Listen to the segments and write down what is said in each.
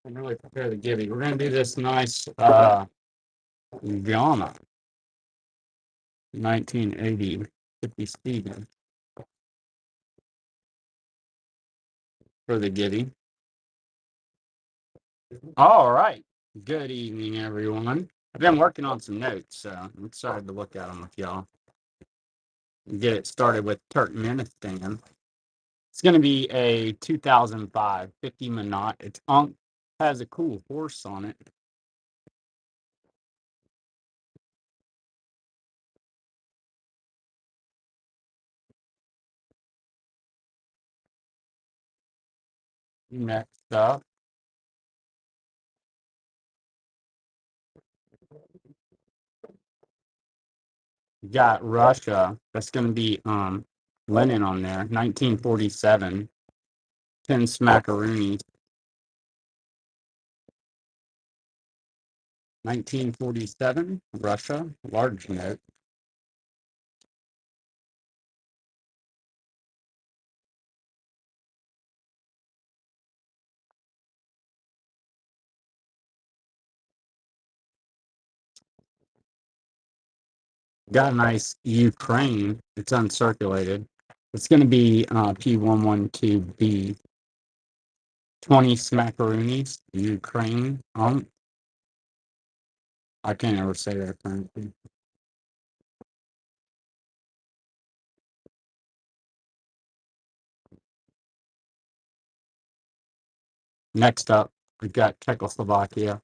can really prepare the Gibby. We're gonna do this nice Ghana 1980 50 Steven for the Gibby. All right. Good evening, everyone. I've been working on some notes, so I'm excited to look at them with y'all. Get it started with Turkmenistan. It's going to be a 2005 50 Minot. It's has a cool horse on it. Next up, we got Russia. That's going to be Lenin on there. 1947. 10 Smackaroonies. 1947. Russia. Large note. Got a nice Ukraine. It's uncirculated. It's going to be P112B. 20 Smackaroonies. Ukraine. I can't ever say that currency. Next up, we've got Czechoslovakia.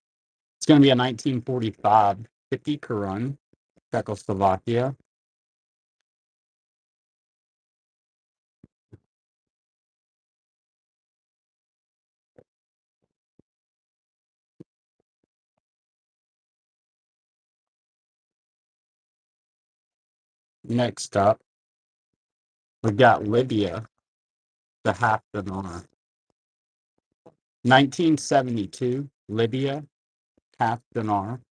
It's going to be a 1945 50 Korun, Czechoslovakia. Next up, we've got Libya, the half dinar. 1972, Libya, half dinar.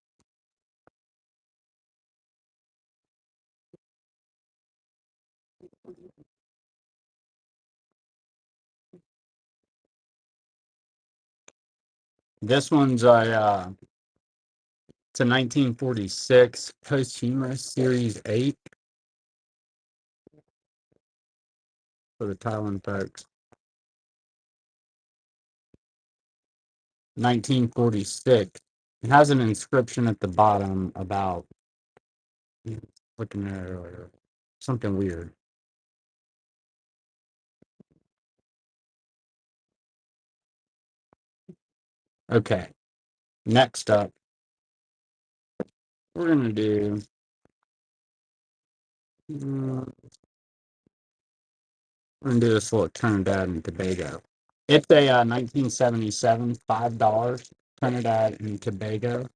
This one's it's a 1946 posthumous Series 8 for the Thailand folks. 1946. It has an inscription at the bottom about looking at it earlier. Something weird. Okay. Next up, we're gonna do we're gonna do this little Trinidad and Tobago. It's a 1977 $5 Trinidad and Tobago.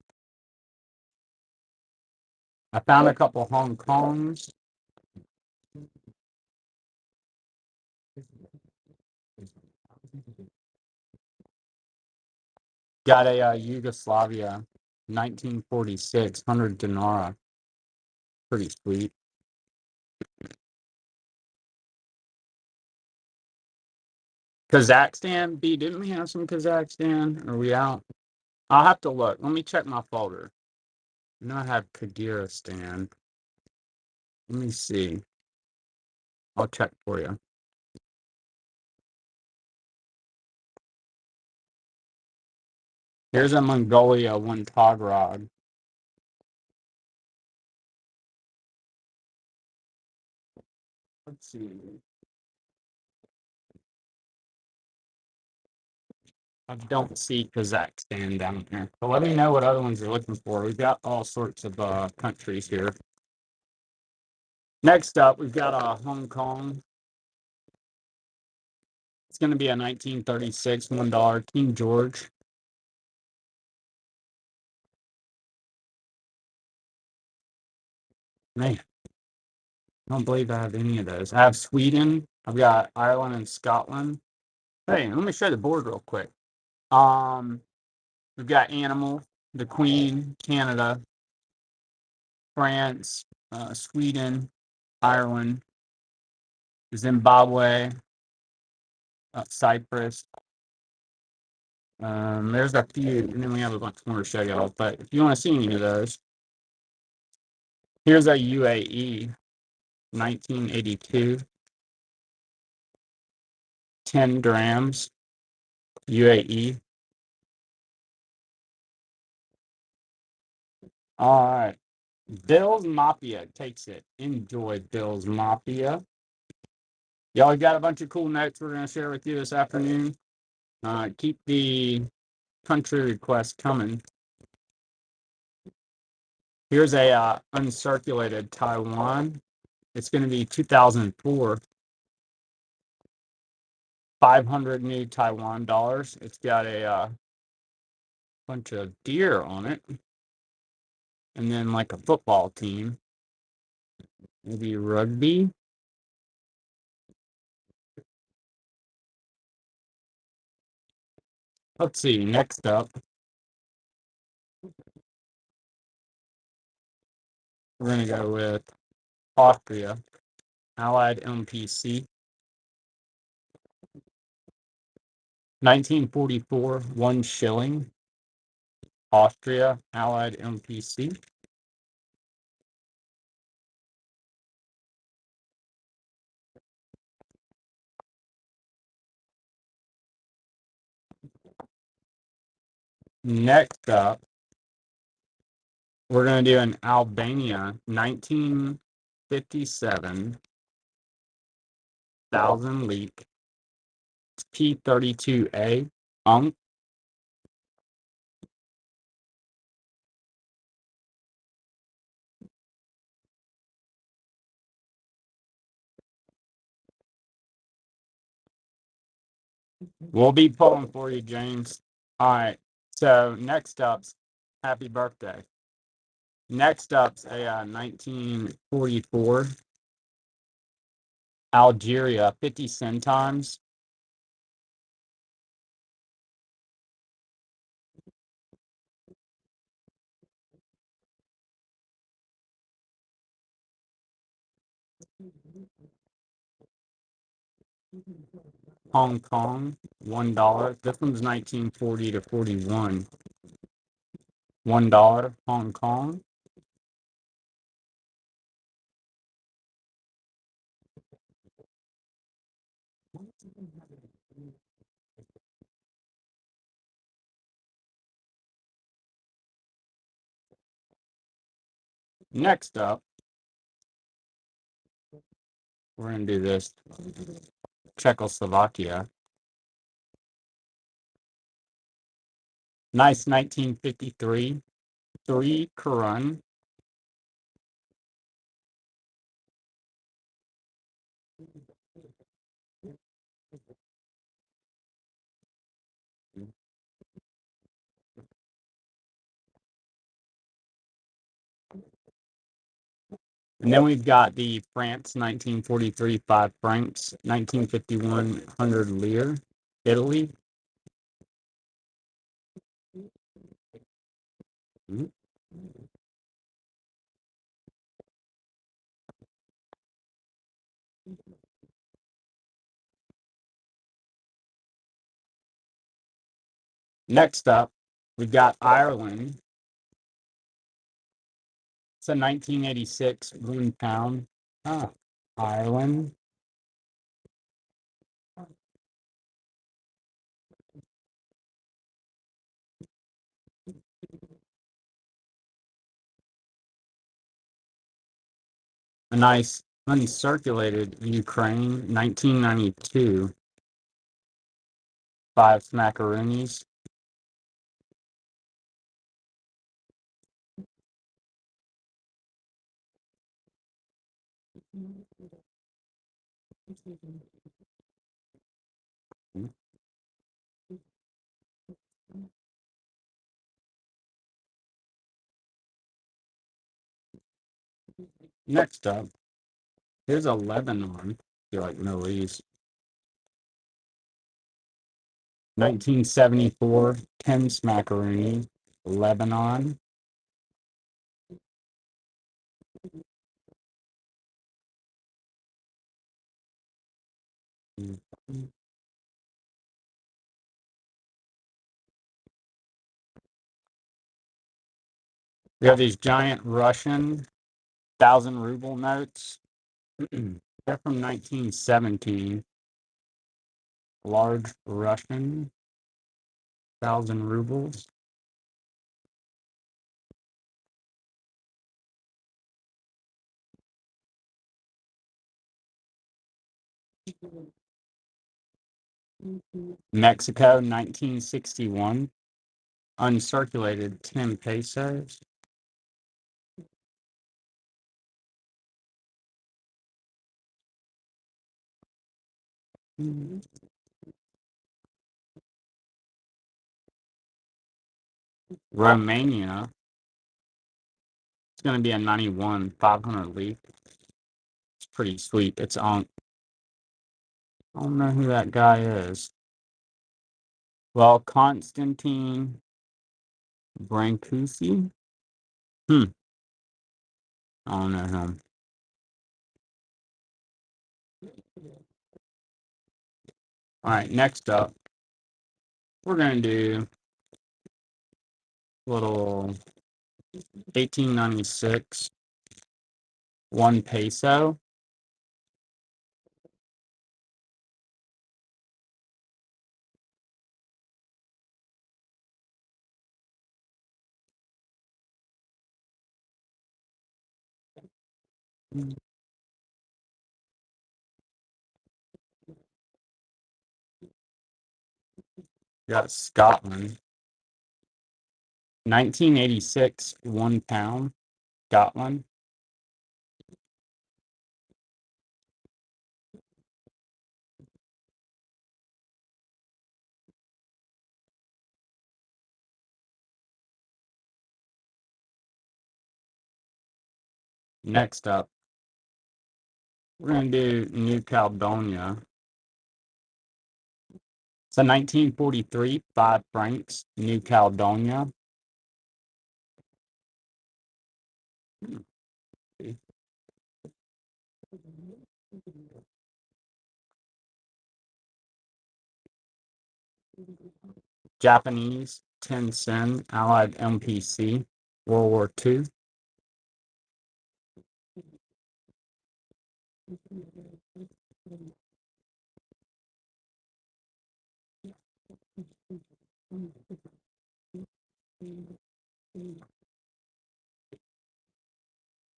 I found a couple Hong Kongs. Got a Yugoslavia 1946 100 dinara. Pretty sweet. Kazakhstan, B, didn't we have some Kazakhstan? Are we out? I'll have to look. Let me check my folder. I know I have Kyrgyzstan. Let me see. I'll check for you. Here's a Mongolia one Togrog. Let's see. I don't see Kazakhstan down here. So let me know what other ones you're looking for. We've got all sorts of countries here. Next up, we've got Hong Kong. It's going to be a 1936 $1 King George. Man, I don't believe I have any of those. I have Sweden. I've got Ireland and Scotland. Hey, let me show the board real quick. We've got Animal, the Queen, Canada, France, Sweden, Ireland, Zimbabwe, Cyprus, There's a few, and then we have a bunch more to show y'all. But if you want to see any of those, here's a UAE 1982, 10 grams UAE. All right. Bill's Mafia takes it. Enjoy Bill's Mafia. Y'all got a bunch of cool notes we're going to share with you this afternoon. Keep the country requests coming. Here's a uncirculated Taiwan. It's going to be 2004, 500 new Taiwan dollars. It's got a bunch of deer on it, and then like a football team, maybe rugby. Let's see. Next up, we're going to go with Austria, Allied MPC, 1944, 1 shilling. Austria, Allied MPC. Next up, we're going to do an Albania 1957 thousand leak P32A Unk. We'll be pulling for you, James. All right. So next up's happy birthday. Next up's a 1944 Algeria 50 centimes. Hong Kong, $1. This one's 1940 to 41. $1 Hong Kong. Next up, we're going to do this Czechoslovakia. Nice 1953, 3 korun. And then we've got the France 1943 5 francs, 1951 100 lire, Italy. Next up, we've got Ireland. It's a 1986 £1. Ireland. A nice uncirculated Ukraine 1992 5 smackaroonies. Next up, here's a Lebanon. I feel like Middle East. 1974 10 smackaroonie, Lebanon. We have these giant Russian 1,000 ruble notes. They're from 1917. Large Russian 1,000 rubles. Mexico, 1961. Uncirculated 10 pesos. Romania, it's going to be a 91 500 leaf. It's pretty sweet. It's on. I don't know who that guy is. Well, Konstantin Brancusi. I don't know him. All right, next up, we're going to do little 1896 1 peso. Got Scotland. 1986 £1, Scotland. Next up, we're going to do New Caledonia. So 1943, 5 francs, New Caledonia. Japanese, 10 sen, Allied MPC, World War II.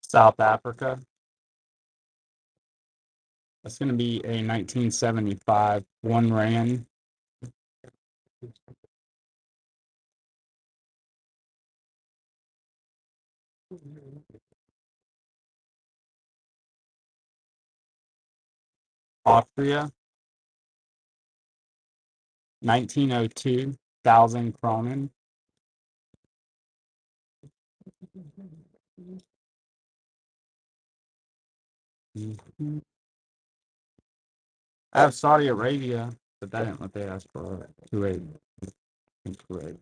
South Africa. That's going to be a 1975 1 rand. Austria, 1902, 1,000 kronen. I have Saudi Arabia, but that ain't what they asked for. Kuwait. Kuwait.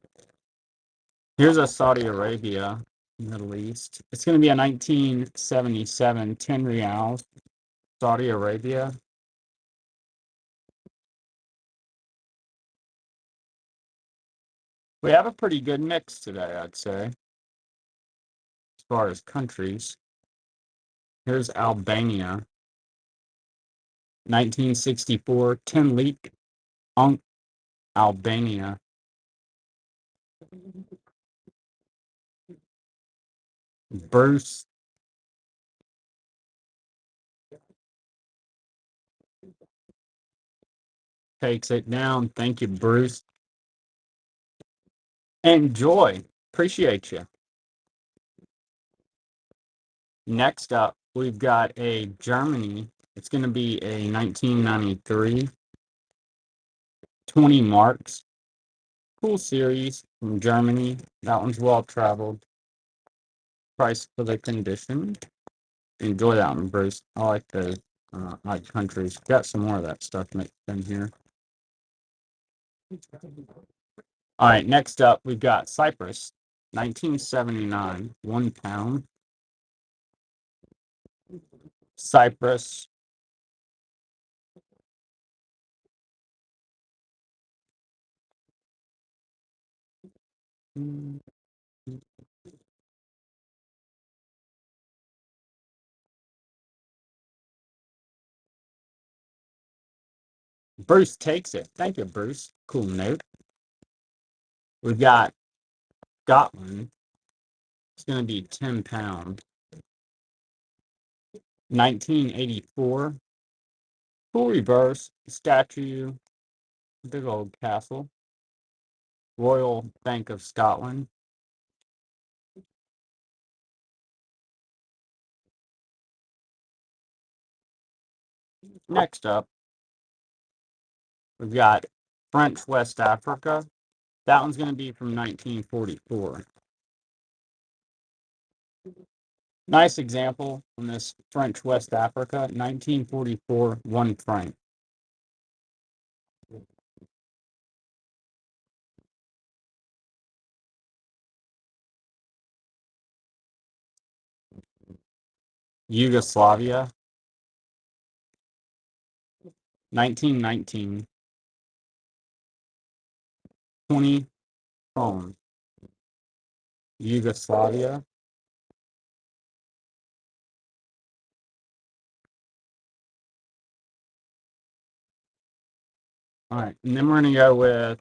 Here's a Saudi Arabia, Middle East. It's going to be a 1977 10 reals, Saudi Arabia. We have a pretty good mix today, I'd say, as far as countries. Here's Albania, 1964 10 leak, Albania. Bruce takes it down. Thank you, Bruce. Enjoy. Appreciate you. Next up, we've got a Germany. It's going to be a 1993 20 marks. Cool series from Germany. That one's well traveled. Price for the condition. Enjoy that one, Bruce. I like the countries. Got some more of that stuff mixed in here. All right, next up, we've got Cyprus, 1979, £1. Cyprus. Bruce takes it. Thank you, Bruce. Cool note. We've got Scotland. It's going to be 10 pounds. 1984. Cool reverse. Statue. Big old castle. Royal Bank of Scotland. Next up, we've got French West Africa. That one's going to be from 1944. Nice example from this French West Africa, 1944, 1 franc. Yugoslavia, 1919, 20 krone. Yugoslavia. All right, and then we're going to go with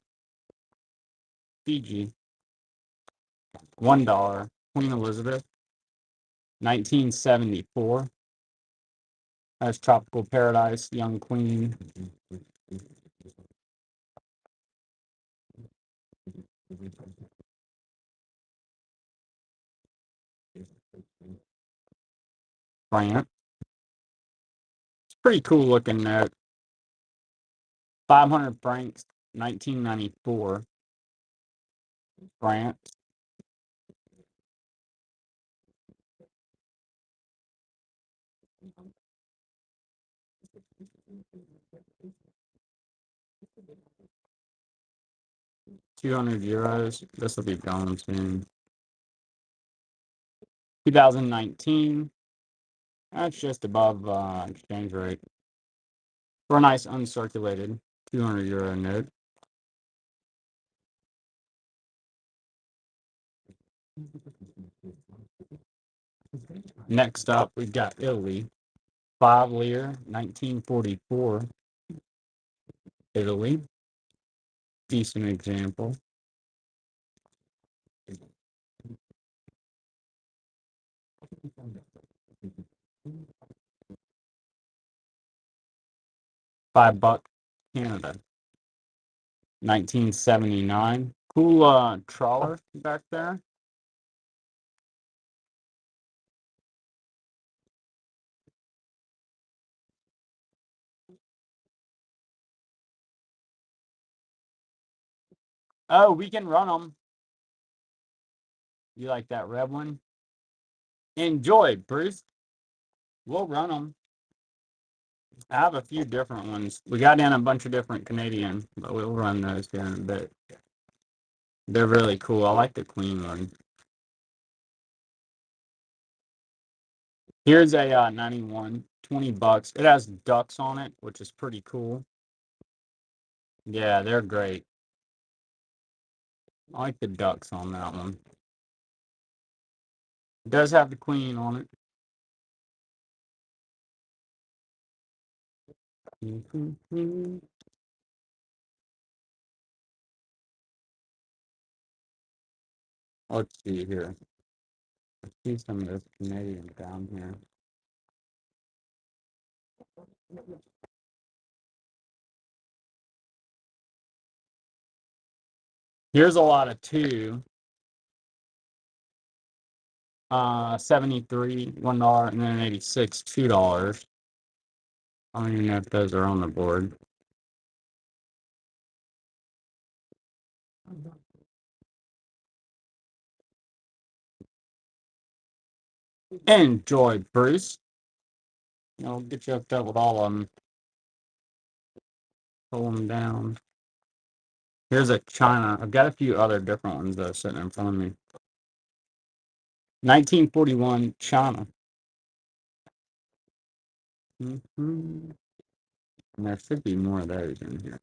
Fiji, $1, Queen Elizabeth, 1974. That's Tropical Paradise, Young Queen. France. It's pretty cool looking note. 500 francs, 1994. France. €200. This will be gone soon. 2019. That's just above exchange rate. For a nice uncirculated €200 note. Next up, we've got Italy. 5 lire, 1944. Italy. Decent example. $5, Canada. 1979. Cool trawler back there. Oh, we can run them. You like that red one? Enjoy, Bruce. We'll run them. I have a few different ones. We got in a bunch of different Canadian, but we'll run those here in a bit. They're really cool. I like the Queen one. Here's a 91, $20. It has ducks on it, which is pretty cool. Yeah, they're great. I like the ducks on that one. It does have the Queen on it. Let's see here. I see some of this Canadian down here. Here's a lot of two. 73, $1, and then 86, $2. I don't even know if those are on the board. Enjoy, Bruce. I'll get you hooked up with all of them. Pull them down. Here's a China. I've got a few other different ones though sitting in front of me. 1941 China. And there should be more of those in here.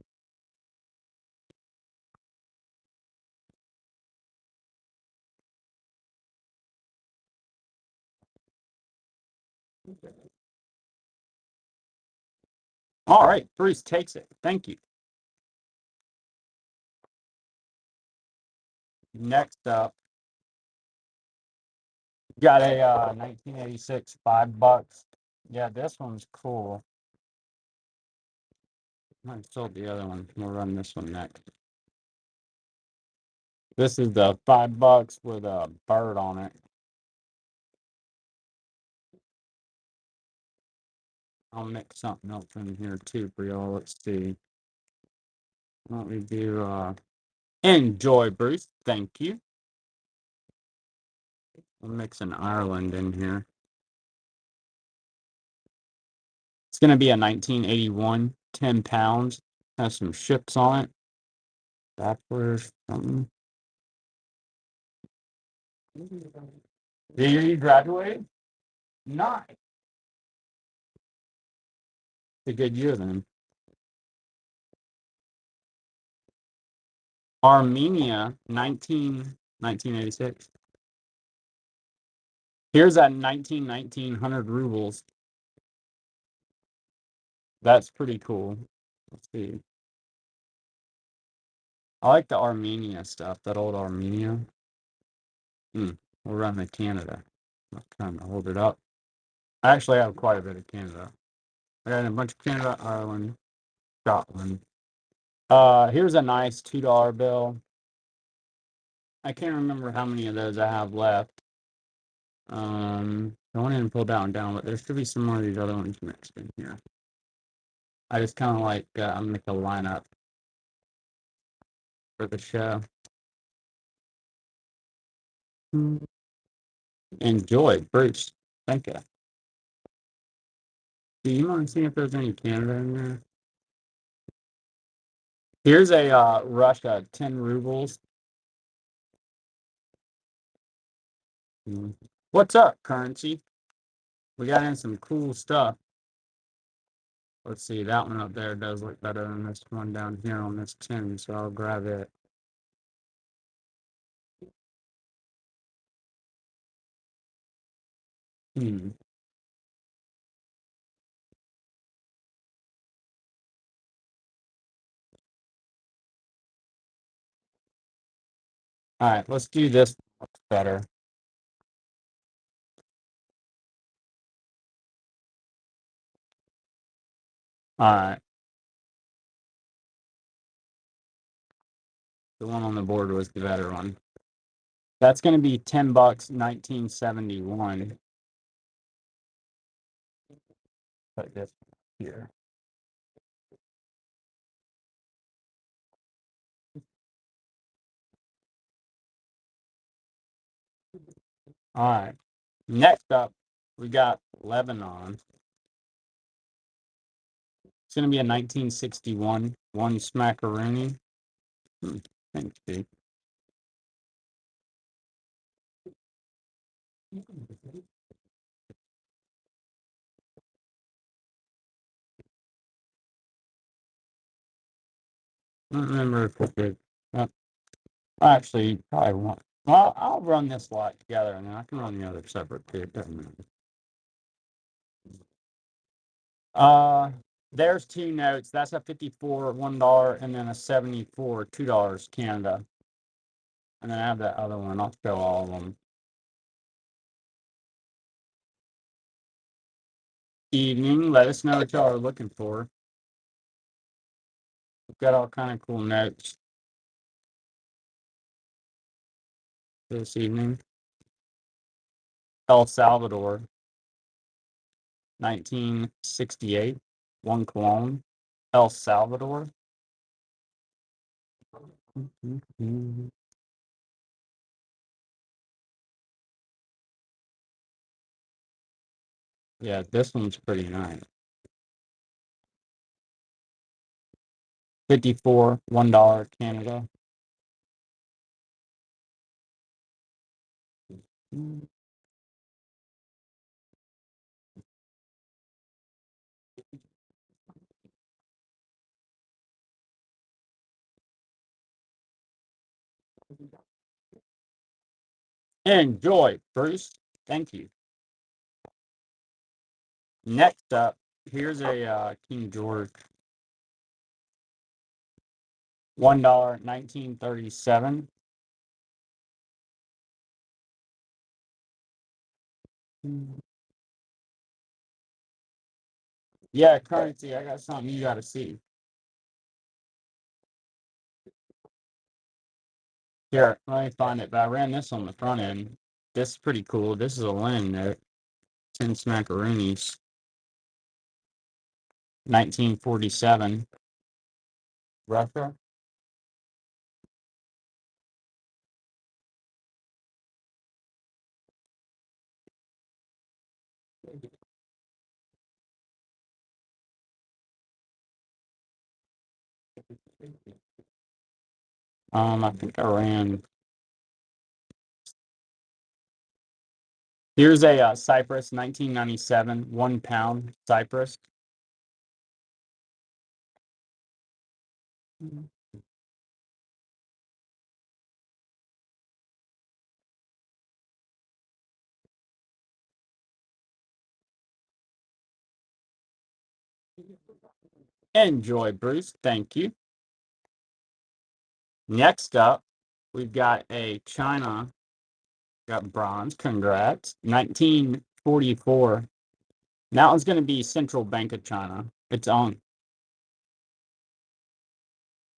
All right, Bruce takes it. Thank you. Next up, got a 1986 $5. Yeah, this one's cool. I sold the other one. We'll run this one next. This is the $5 with a bird on it. I'll mix something else in here too for y'all. Let's see. Let me do enjoy, Bruce. Thank you. I'll mix an Ireland in here. It's going to be a 1981, 10 pounds. Has some ships on it. Backwards something. The year you graduated? Nice. A good year then. Armenia, 1986. Here's that 1919 rubles. That's pretty cool. Let's see. I like the Armenia stuff, that old Armenia. We'll run the Canada. I'll kind of hold it up. I actually have quite a bit of Canada. I got a bunch of Canada, Ireland, Scotland. Here's a nice $2 bill. I can't remember how many of those I have left. I went in and pulled down, but there should be some more of these other ones mixed in here. I just kind of like make a lineup for the show. Enjoy, Bruce. Thank you. Do you want to see if there's any Canada in there? Here's a Russia, 10 rubles. What's up, currency? We got in some cool stuff. Let's see, that one up there does look better than this one down here on this 10, so I'll grab it. All right, let's do this better. All right. The one on the board was the better one. That's going to be $10, 1971. Put this here. All right. Next up, we got Lebanon. It's going to be a 1961, one smackaroonie. Thanks, Steve. I don't remember if it did. Actually, probably won't. Well, I'll run this lot together, and then I can run the other separate too. It doesn't matter. There's two notes. That's a 54 $1, and then a 74 $2 Canada. And then I have that other one. I'll show all of them. Evening. Let us know what y'all are looking for. We've got all kind of cool notes this evening. El Salvador, 1968, one cologne. El Salvador. Yeah, this one's pretty nice. 54 $1 Canada. Enjoy, Bruce. Thank you. Next up, Here's a King George, $1, 1937. Yeah, currency. I got something you got to see. Here, let me find it. But I ran this on the front end. This is pretty cool. This is a Lenin note. 10 smackaroonies. 1947. Russia. I think I ran. Here's a Cyprus, 1997, £1 Cyprus. Enjoy, Bruce. Thank you. Next up, we've got a China. Got bronze. Congrats. 1944. That one's going to be Central Bank of China. It's on.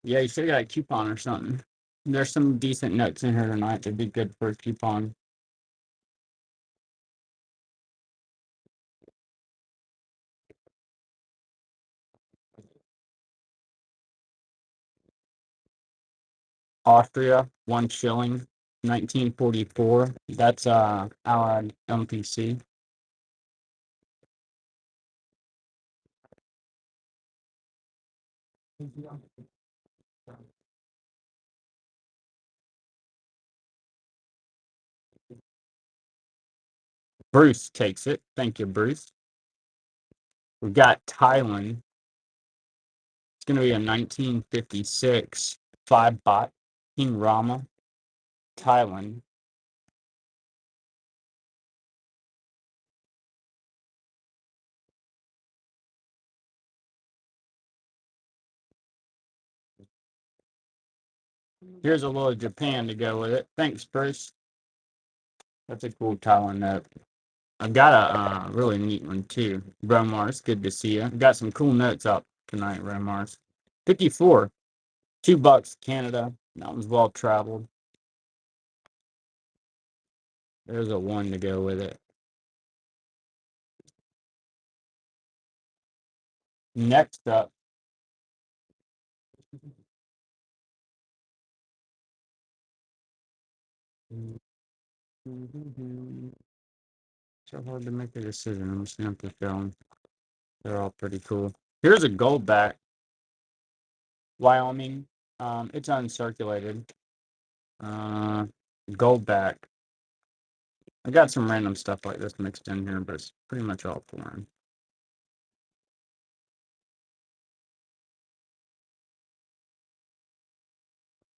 Yeah, you should have got a coupon or something. There's some decent notes in here tonight. They'd be good for a coupon. Austria, 1 shilling, 1944. That's Allied MPC. Bruce takes it. Thank you, Bruce. We've got Thailand. It's going to be a 1956 5 baht. King Rama, Thailand. Here's a little Japan to go with it. Thanks, Bruce. That's a cool Thailand note. I've got a really neat one too. Romars, good to see you. Got some cool notes up tonight, Romars. 54, $2 Canada. That one's well traveled. There's a 1 to go with it. Next up, so hard to make a decision. I'm just gonna have to film. They're all pretty cool. Here's a gold back, Wyoming. It's uncirculated. Gold back. I got some random stuff like this mixed in here, but it's pretty much all foreign.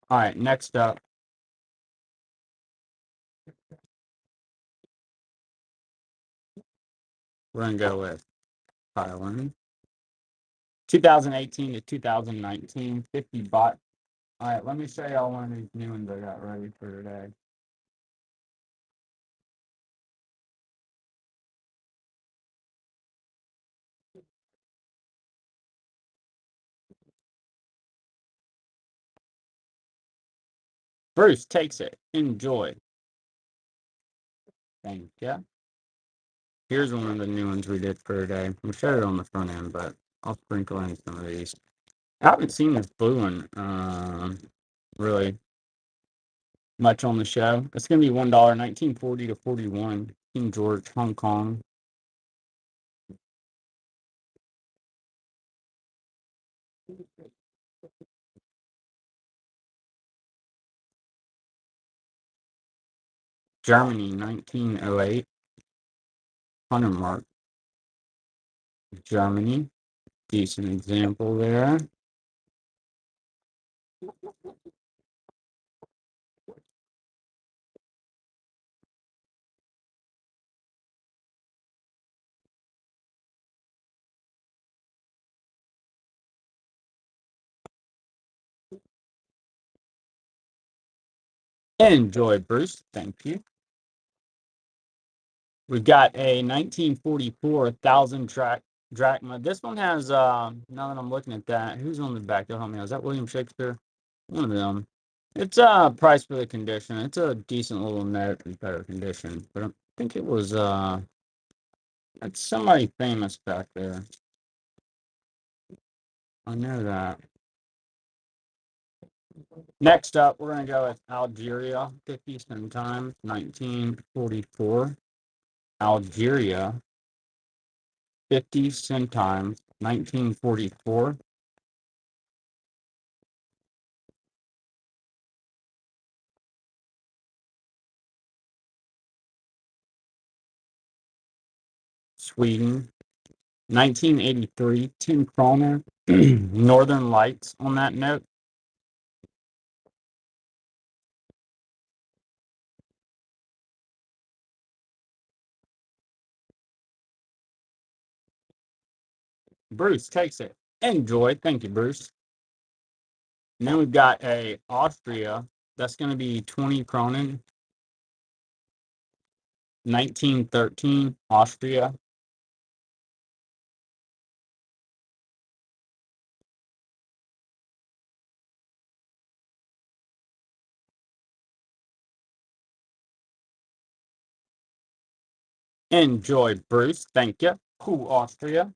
All right, next up, we're gonna go with Thailand. 2018 to 2019, 50 baht. All right, let me show y'all one of these new ones I got ready for today. Bruce takes it. Enjoy. Thank you. Here's one of the new ones we did for today. We showed it on the front end, but I'll sprinkle in some of these. I haven't seen this blue one really much on the show. It's going to be $1, 1940 to 41. King George, Hong Kong. Germany, 1908. 100 mark. Germany. Decent example there. Enjoy, Bruce. Thank you. We've got a 1944 1,000 drachma. This one has, now that I'm looking at that, who's on the back? They'll help me out. Is that William Shakespeare? One of them. It's price for the condition. It's a decent little note in better condition. But I think it was, it's somebody famous back there. I know that. Next up, we're going to go with Algeria, 50 sometime, 1944. Algeria, 50 sometime, 1944. Sweden, 1983, 10 kroner. Northern Lights on that note. Bruce takes it. Enjoy. Thank you, Bruce. And then we've got a Austria. That's going to be 20 kronen. 1913, Austria. Enjoy, Bruce. Thank you. Cool, Austria.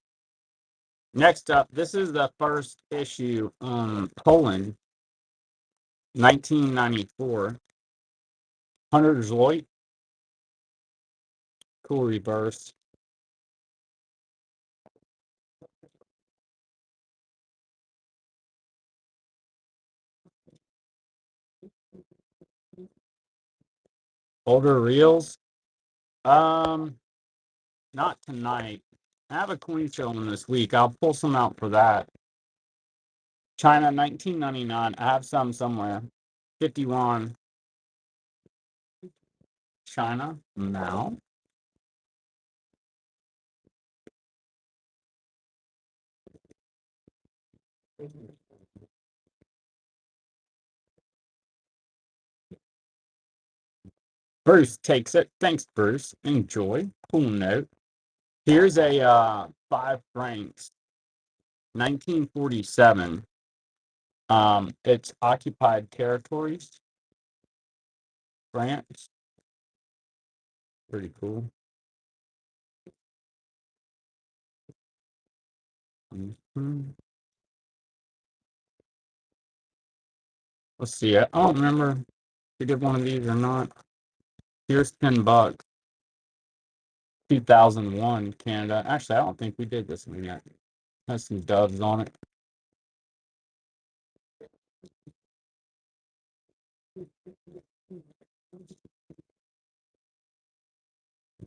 Next up, this is the first issue on Poland, 1994. 100 Zloit. Cool reverse. Older reels. Not tonight. I have a coin show on this week. I'll pull some out for that. China, 1999. I have some somewhere. 51. China now. Bruce takes it. Thanks, Bruce. Enjoy. Cool note. Here's a 5 francs. 1947. It's occupied territories. France. Pretty cool. Let's see. I don't remember if we did one of these or not. Here's $10. 2001 Canada. Actually, I don't think we did this one yet. Has some doves on it.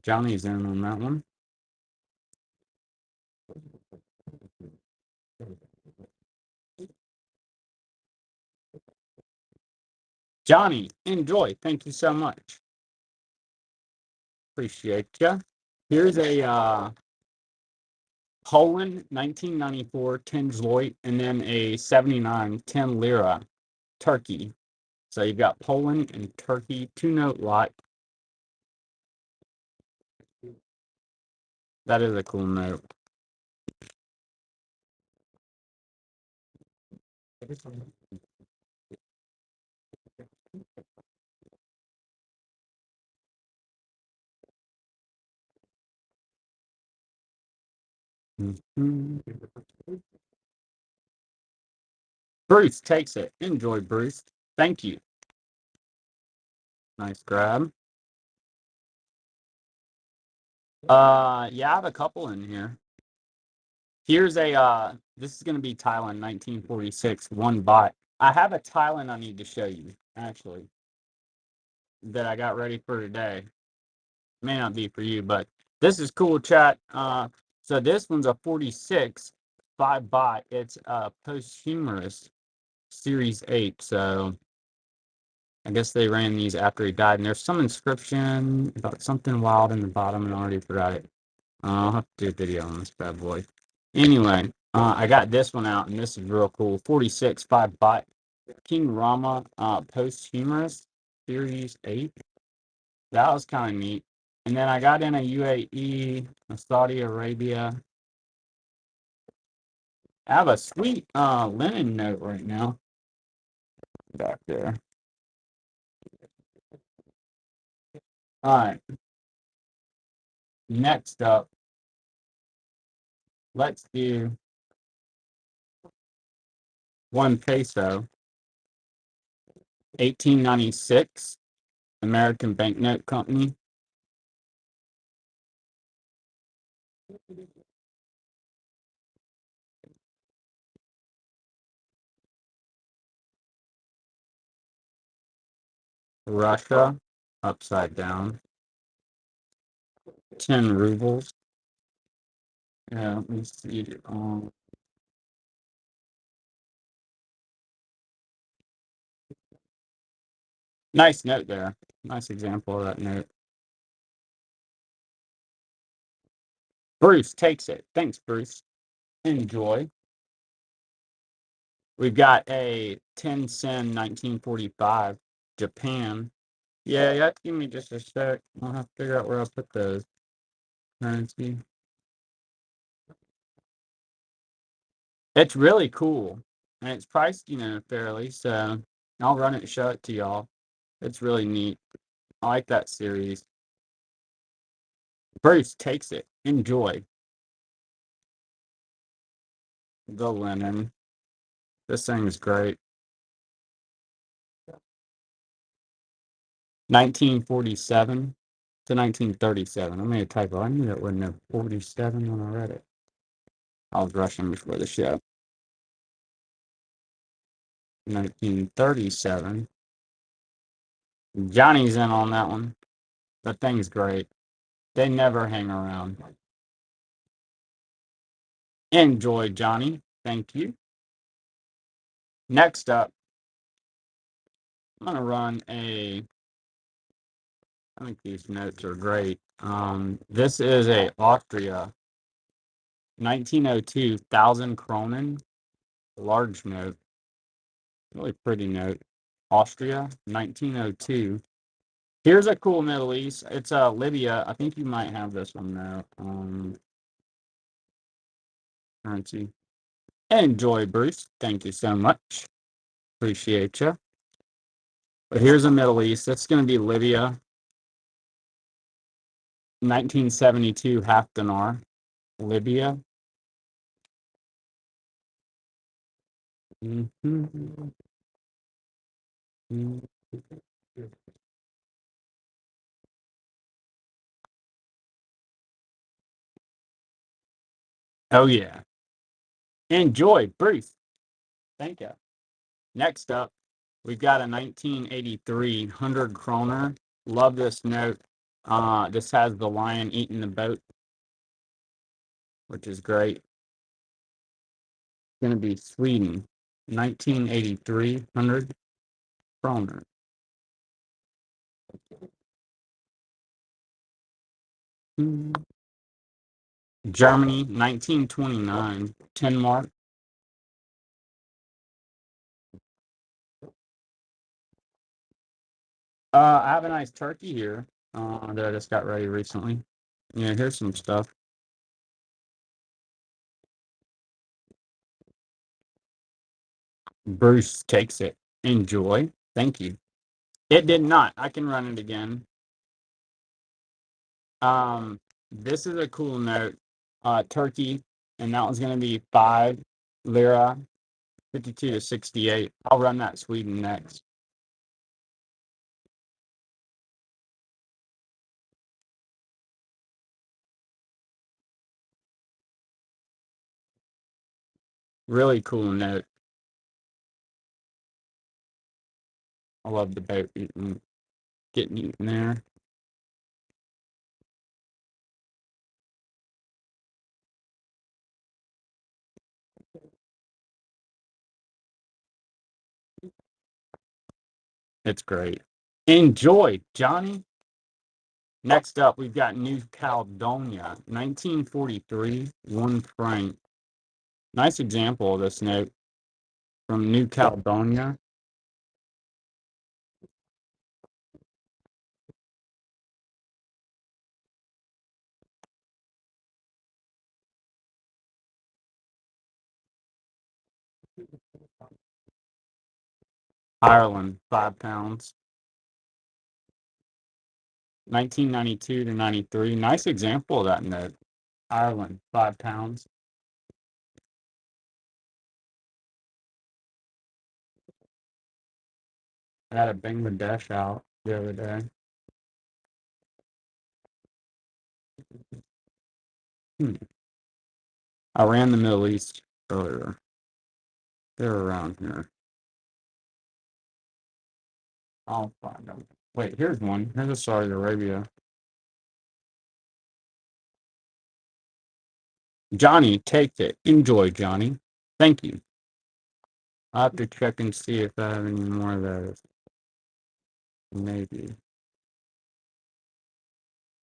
Johnny's in on that one. Johnny, enjoy. Thank you so much. Appreciate you. Here's a Poland 1994 10 Zloit and then a 79 10 lira Turkey. So you've got Poland and Turkey, 2-note lot. That is a cool note. Bruce takes it. Enjoy, Bruce. Thank you. Nice grab. Yeah, I have a couple in here. Here's a this is gonna be Thailand 1946, 1 baht. I have a Thailand I need to show you, actually, that I got ready for today. May not be for you, but this is cool, chat. So this one's a 46, 5 baht. It's posthumous series 8. So I guess they ran these after he died, and there's some inscription about something wild in the bottom, and I already forgot it. I'll have to do a video on this bad boy. Anyway, I got this one out, and this is real cool. 46, 5 baht. King Rama, posthumous. Series 8. That was kind of neat. And then I got in a UAE, a Saudi Arabia. I have a sweet linen note right now. Back there. All right. Next up, let's do 1 peso, 1896, American Banknote Company. Russia, upside down. 10 rubles. Yeah, let me see. Nice note there. Nice example of that note. Bruce takes it. Thanks, Bruce. Enjoy. We've got a 10 sen 1945 Japan. Yeah, you have to give me just a sec. I'll have to figure out where I'll put those. Currency. It's really cool. And it's priced, fairly. So I'll run it and show it to y'all. It's really neat. I like that series. Bruce takes it. Enjoy. The linen. This thing is great. 1947 to 1937. I made a typo. I knew that wasn't a 47 when I read it. I was rushing before the show. 1937. Johnny's in on that one. That thing's great. They never hang around. Enjoy, Johnny. Thank you. Next up, I'm going to run I think these notes are great. This is a Austria 1902 1,000 Kronen large note. Really pretty note. Austria 1902. Here's a cool Middle East. It's Libya. I think you might have this one now. Currency. Enjoy, Bruce. Thank you so much. Appreciate you. But here's a Middle East. That's going to be Libya. 1972 half dinar. Libya. Mm-hmm. Oh, yeah. Enjoy, Bruce. Thank you. Next up, we've got a 1983 100 kroner. Love this note. This has the lion eating the boat, which is great. It's going to be Sweden. 1983 100 kroner. Germany, 1929 10 mark. I have a nice turkey here that I just got ready recently. Yeah, here's some stuff. Bruce takes it. Enjoy. Thank you. It did not. I can run it again. This is a cool note. Turkey, and that one's going to be 5 lira, 52 to 68. I'll run that Sweden next. Really cool note. I love the boat getting eaten there. It's great. Enjoy, Johnny. Next up, we've got New Caledonia, 1943, 1 franc. Nice example of this note from New Caledonia. Ireland, 5 pounds. 1992 to 93. Nice example of that note. Ireland, 5 pounds. I had a Bangladesh out the other day. I ran the Middle East earlier. They're around here. I'll find them. Wait, here's one. Here's a Saudi Arabia. Johnny, take it. Enjoy, Johnny. Thank you. I'll have to check and see if I have any more of those. Maybe.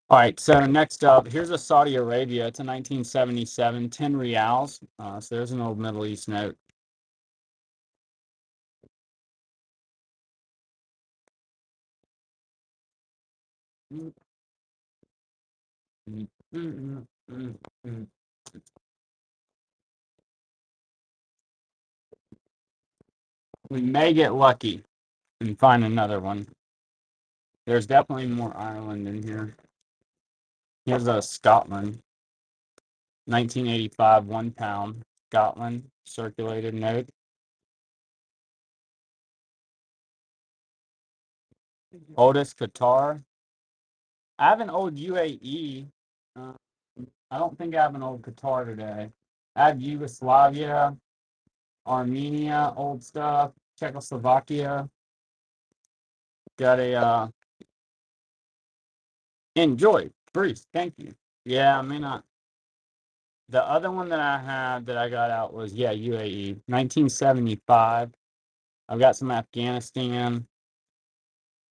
All right, so next up, here's a Saudi Arabia. It's a 1977, 10 reals. So there's an old Middle East note. We may get lucky and find another one. There's definitely more Ireland in here. Here's a Scotland, 1985, 1 pound. Scotland, circulated note. Oldest Qatar. I have an old UAE. I don't think I have an old Qatar today. I have Yugoslavia, Armenia, old stuff, Czechoslovakia. Got a enjoy, Bruce. Thank you. Yeah, I may not. The other one that I had that I got out was UAE, 1975. I've got some Afghanistan.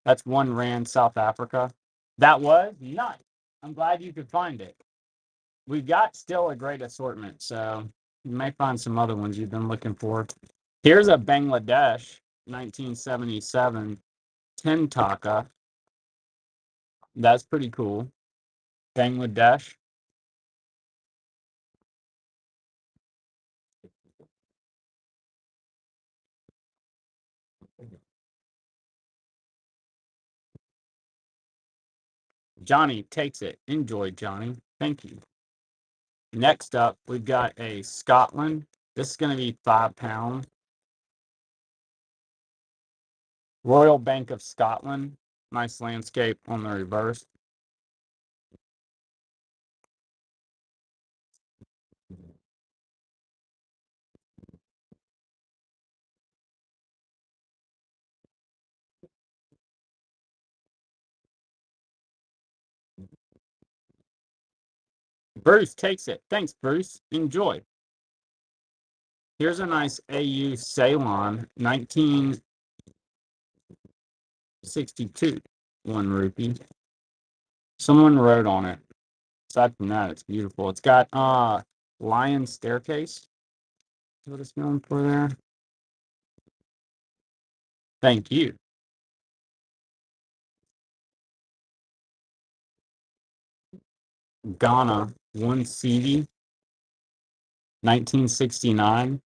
That's 1 rand, South Africa. That was nice. I'm glad you could find it. We've got still a great assortment, so you may find some other ones you've been looking for. Here's a Bangladesh, 1977, 10 taka. That's pretty cool. Bangladesh. Johnny takes it. Enjoy, Johnny. Thank you. Next up, we've got a Scotland. This is going to be 5 pounds. Royal Bank of Scotland. Nice landscape on the reverse. Bruce takes it. Thanks, Bruce. Enjoy. Here's a nice AU Ceylon, 1962, 1 rupee. Someone wrote on it. Aside from that, it's beautiful. It's got lion staircase. What it's known for there. Thank you. Ghana, 1 CD, 1969.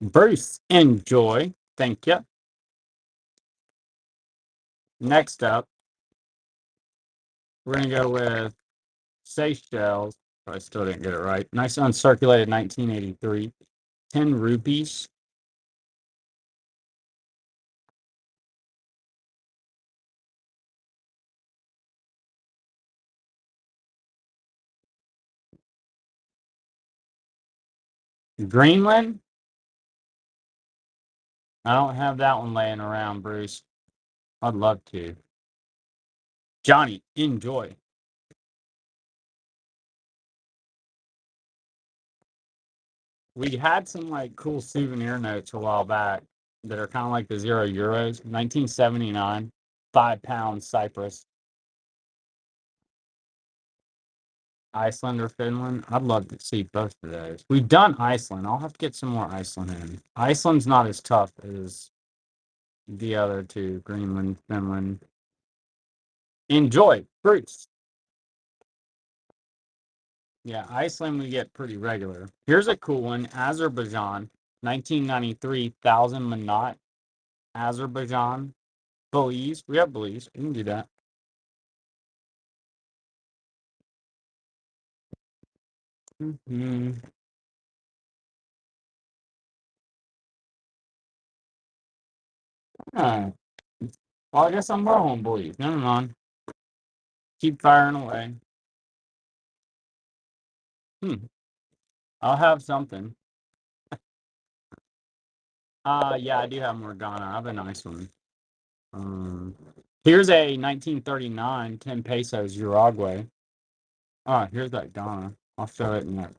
Bruce, enjoy. Thank you. Next up, we're going to go with Seychelles. I still didn't get it right. Nice uncirculated 1983. 10 rupees. Greenland. I don't have that one laying around, Bruce. I'd love to. Johnny, enjoy. We had some like cool souvenir notes a while back that are kind of like the €0. 1979, 5 pounds Cyprus. Iceland or Finland. I'd love to see both of those. We've done Iceland. I'll have to get some more Iceland in. Iceland's not as tough as the other two, Greenland, Finland. Enjoy, Bruce. Yeah, Iceland we get pretty regular. Here's a cool one, Azerbaijan, 1993, 1,000 Manat, Azerbaijan, Belize. We have Belize. We can do that. Mm-hmm. Well, I guess I'm wrong, Belize. Never mind. Keep firing away. Hmm. I'll have something. Yeah, I do have more Ghana. I have a nice one. Um, Here's a 1939, 10 pesos, Uruguay. Here's that Ghana. I'll show it in that.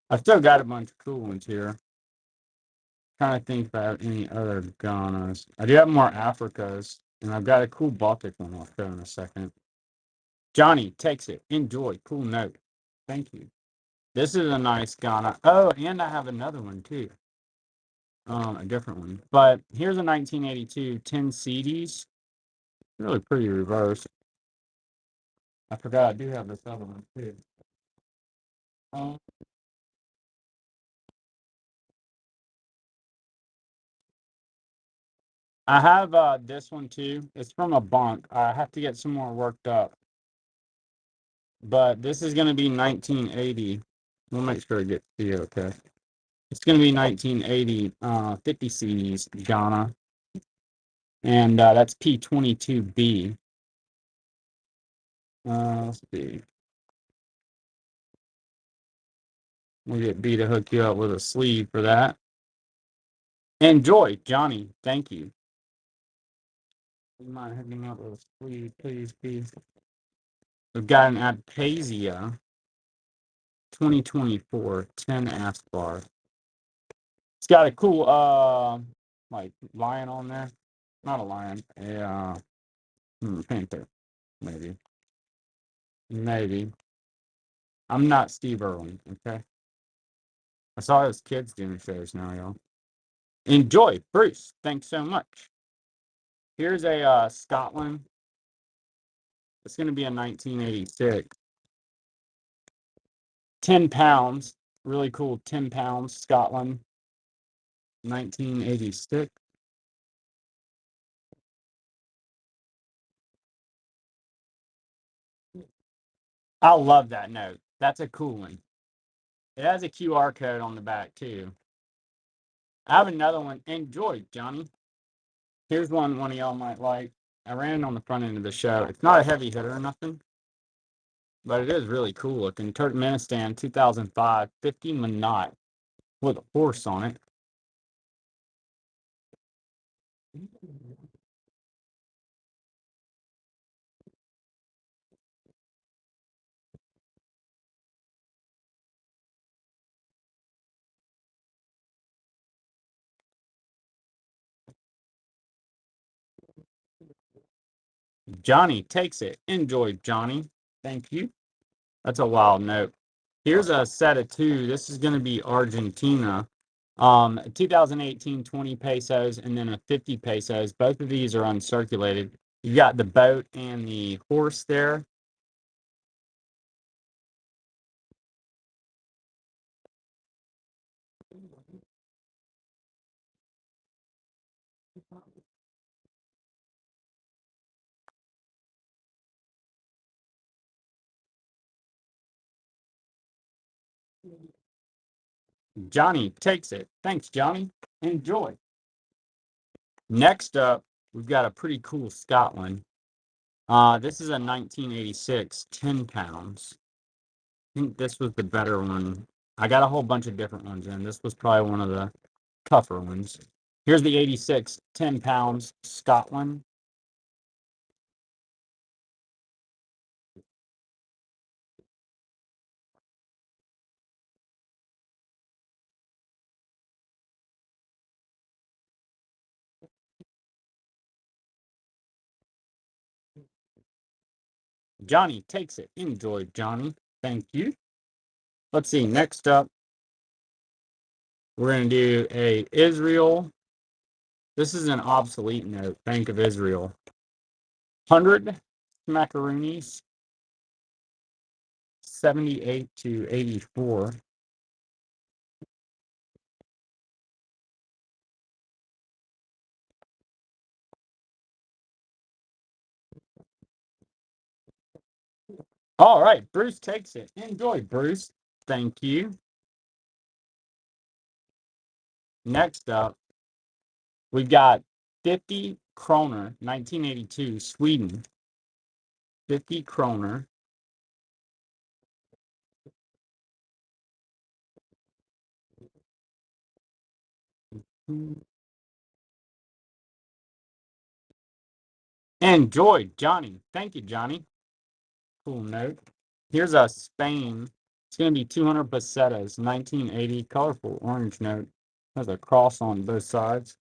I still got a bunch of cool ones here. Trying to think about any other Ghanas. I do have more Africas, and I've got a cool Baltic one I'll show in a second. Johnny takes it. Enjoy. Cool note. Thank you. This is a nice Ghana. Oh, and I have another one too. A different one. But here's a 1982 10 CDs. Really pretty reverse. I forgot I do have this other one too. Um, I have this one too. It's from a bank. I have to get some more worked up. But this is going to be 1980. We'll make sure it gets to you, okay? It's going to be 1980, 50 CDs, Ghana. And that's P22B. Let's see. We'll get B to hook you up with a sleeve for that. Enjoy, Johnny. Thank you. You mind hooking up with a sleeve, please, please? We've got an Abkhazia 2024 10 Aspar. It's got a cool like lion on there. Not a lion, a panther, maybe. Maybe. I'm not Steve Irwin, okay? I saw his kids doing shows now, y'all. Enjoy, Bruce. Thanks so much. Here's a Scotland. It's going to be a 1986. 10 pounds. Really cool 10 pounds, Scotland. 1986. I love that note. That's a cool one. It has a QR code on the back, too. I have another one. Enjoy, Johnny. Here's one of y'all might like. I ran it on the front end of the show. It's not a heavy hitter or nothing, but it is really cool looking. Turkmenistan, 2005, 50 Manat with a horse on it. Johnny takes it. Enjoy, Johnny. Thank you. That's a wild note. Here's a set of two. This is going to be Argentina. 2018 20 pesos and then a 50 pesos. Both of these are uncirculated. You got the boat and the horse there. Johnny takes it. Thanks, Johnny. Enjoy. Next up, we've got a pretty cool Scotland. This is a 1986, 10 pounds. I think this was the better one. I got a whole bunch of different ones in. This was probably one of the tougher ones. Here's the 86, 10 pounds, Scotland. Johnny takes it. Enjoy, Johnny. Thank you. Let's see. Next up, we're going to do a Israel. This is an obsolete note. Bank of Israel. 100 macaroonies. 78 to 84. All right, Bruce takes it. Enjoy, Bruce. Thank you. Next up, we've got 50 kroner, 1982, Sweden. 50 kroner. Enjoy, Johnny. Thank you, Johnny. Cool note. Here's a Spain. It's going to be 200 pesetas, 1980, colorful orange note. Has a cross on both sides.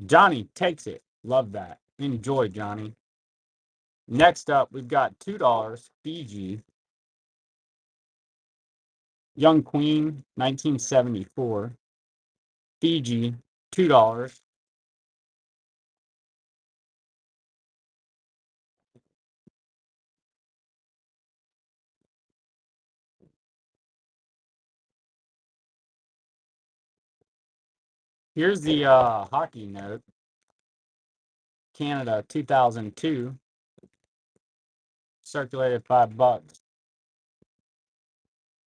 Johnny takes it. Love that. Enjoy, Johnny. Next up, we've got $2, Fiji. Young Queen, 1974. Fiji, $2. Here's the hockey note. Canada, 2002. Circulated $5.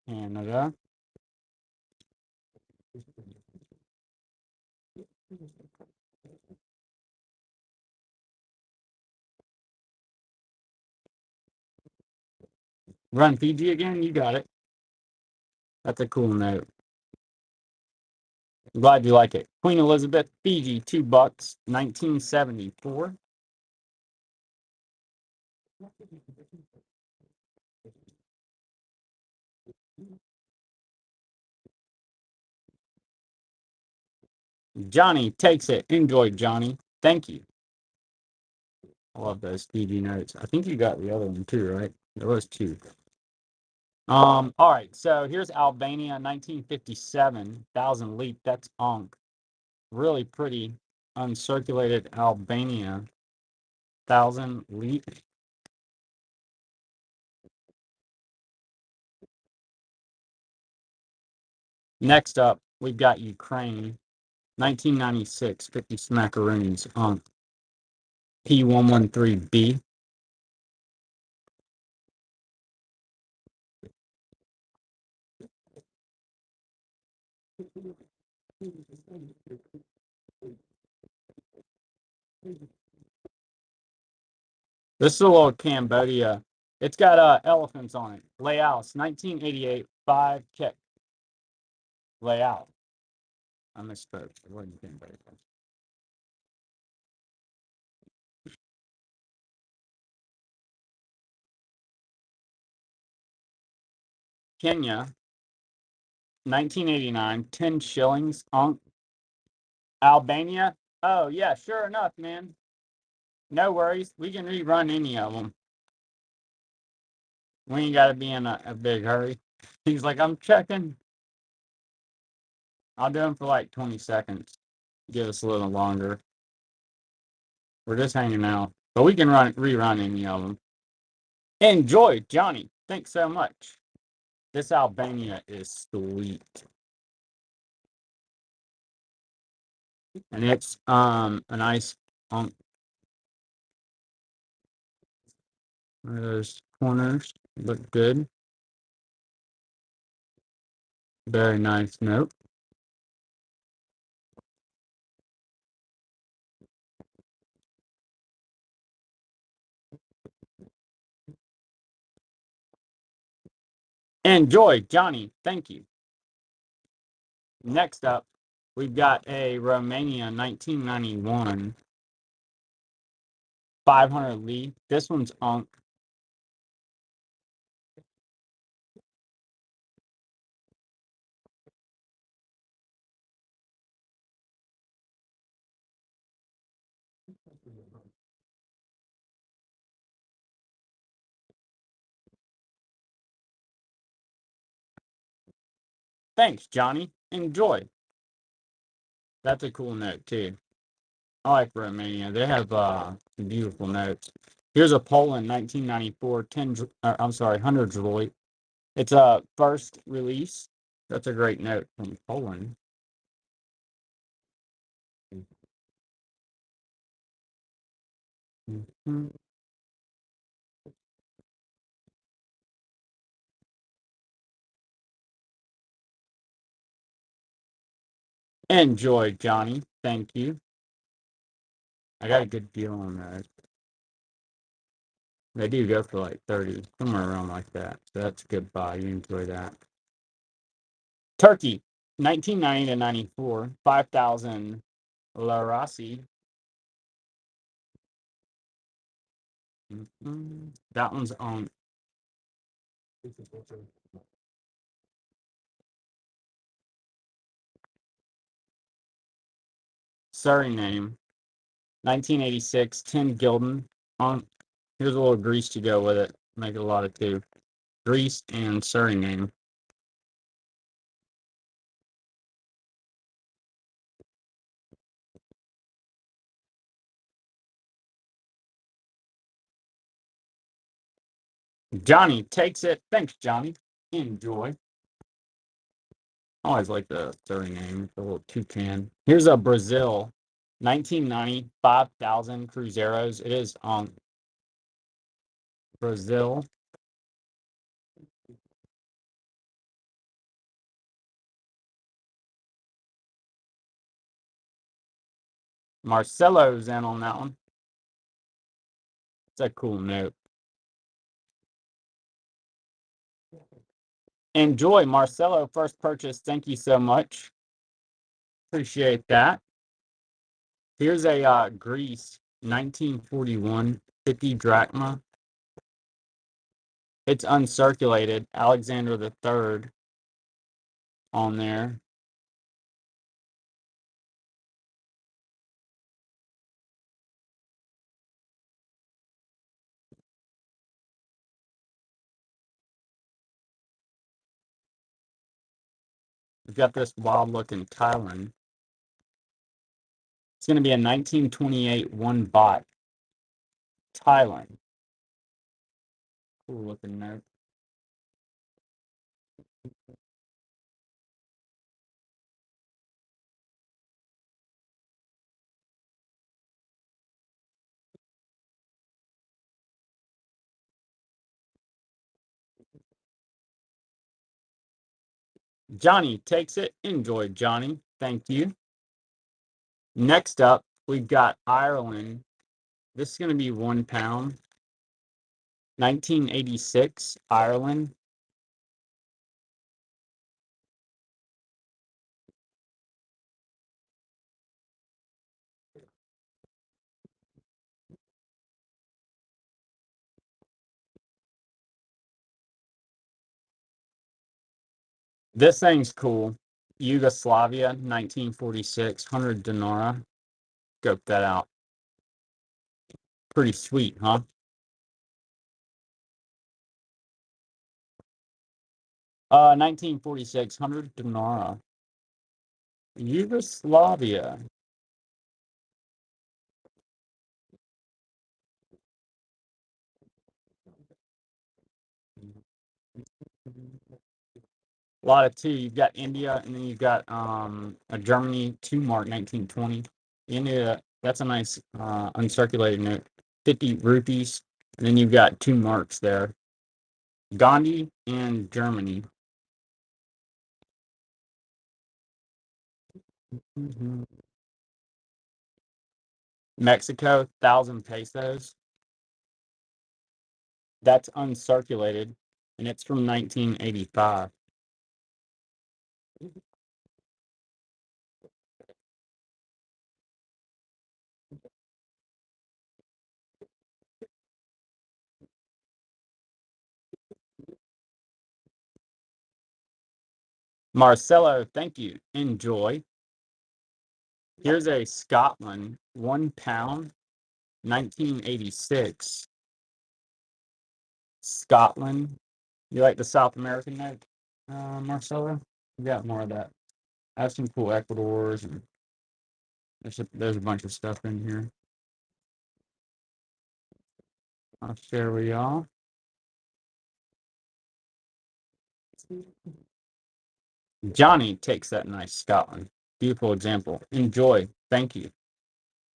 Canada. Run Fiji again? You got it. That's a cool note. I'm glad you like it. Queen Elizabeth, Fiji, $2, 1974. Johnny takes it. Enjoy, Johnny. Thank you. I love those Fiji notes. I think you got the other one too, right? There was two. All right, so here's Albania, 1957, 1,000 leap. That's Ankh. Really pretty uncirculated Albania, 1,000 leap. Next up, we've got Ukraine, 1996, 50 smackaroonies, Ankh. P113B. This is a little Cambodia. It's got elephants on it. Laos, 1988, 5 Kek. Laos. I misspoke. It wasn't Cambodia. Kenya, 1989, 10 shillings. Albania. Oh, yeah, sure enough, man. No worries. We can rerun any of them. We ain't got to be in a big hurry. He's like, I'm checking. I'll do them for like 20 seconds. Give us a little longer. We're just hanging out. But we can rerun any of them. Enjoy, Johnny. Thanks so much. This Albania is sweet. And it's a nice those corners look good. Very nice note. Enjoy, Johnny. Thank you. Next up, we've got a Romania 1991 500 Lee. This one's on. Thanks, Johnny. Enjoy. That's a cool note too. I like Romania. They have some beautiful notes. Here's a Poland 1994 I'm sorry, 100 Droid. It's a first release. That's a great note from Poland. Mhm. Enjoy, Johnny. Thank you. I got a good deal on that. They do go for like 30, somewhere around like that. So that's a good buy. You enjoy that. Turkey, 1990 to 94, 5,000 La Rossi. That one's on Suriname, 1986, 10 Gildan. On Here's a little grease to go with it. Make it a lot of two. Greece and Suriname. Johnny takes it. Thanks, Johnny. Enjoy. I always like the Suriname. The little toucan. Here's a Brazil, 1990, 5,000 Cruzeros. It is on Brazil. Marcelo's in on that one. It's a cool note. Enjoy, Marcelo. First purchase. Thank you so much. Appreciate that. Here's a Greece 1941 50 drachma. It's uncirculated. Alexander the Third on there. We've got this wild looking Thailand. It's going to be a 1928 one bot Thailand. Cool looking note. Johnny takes it. Enjoy, Johnny. Thank you. Next up, we've got Ireland. This is going to be £1. 1986, Ireland. This thing's cool. Yugoslavia, 1946, 100 Dinara. Scope that out. Pretty sweet, huh? Uh, 1946, 100 Dinara. Yugoslavia. A lot of two. You've got India, and then you've got a Germany 2 mark 1920. India, that's a nice uncirculated note. 50 rupees, and then you've got 2 marks there. Gandhi and Germany. Mhm. Mexico, 1,000 pesos. That's uncirculated, and it's from 1985. Marcelo, thank you. Enjoy. Here's a Scotland, 1 pound, 1986. Scotland. You like the South American note, Marcelo? We got more of that. I have some cool Ecuadors, and there's a bunch of stuff in here. I'll share with y'all. Johnny takes that nice Scotland. Beautiful example. Enjoy. Thank you.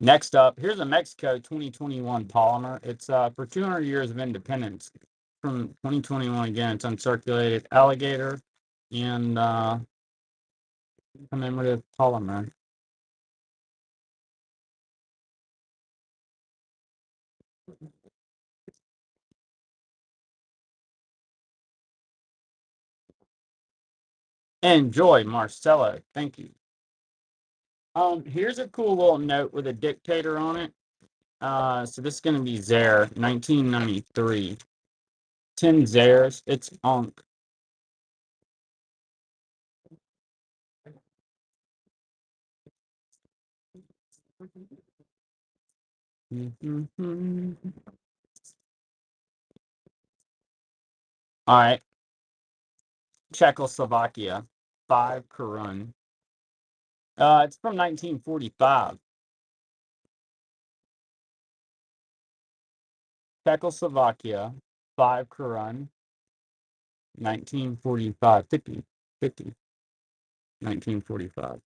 Next up, here's a Mexico 2021 polymer. It's for 200 years of independence. From 2021 again, it's uncirculated alligator and commemorative polymer. Enjoy, Marcelo. Thank you. Here's a cool little note with a dictator on it. So this is going to be Zaire, 1993. 10 Zaires. It's Ankh. All right. Czechoslovakia, 5 Korun. It's from 1945. Czechoslovakia, 5 Korun, 1945. 50, 50, 1945.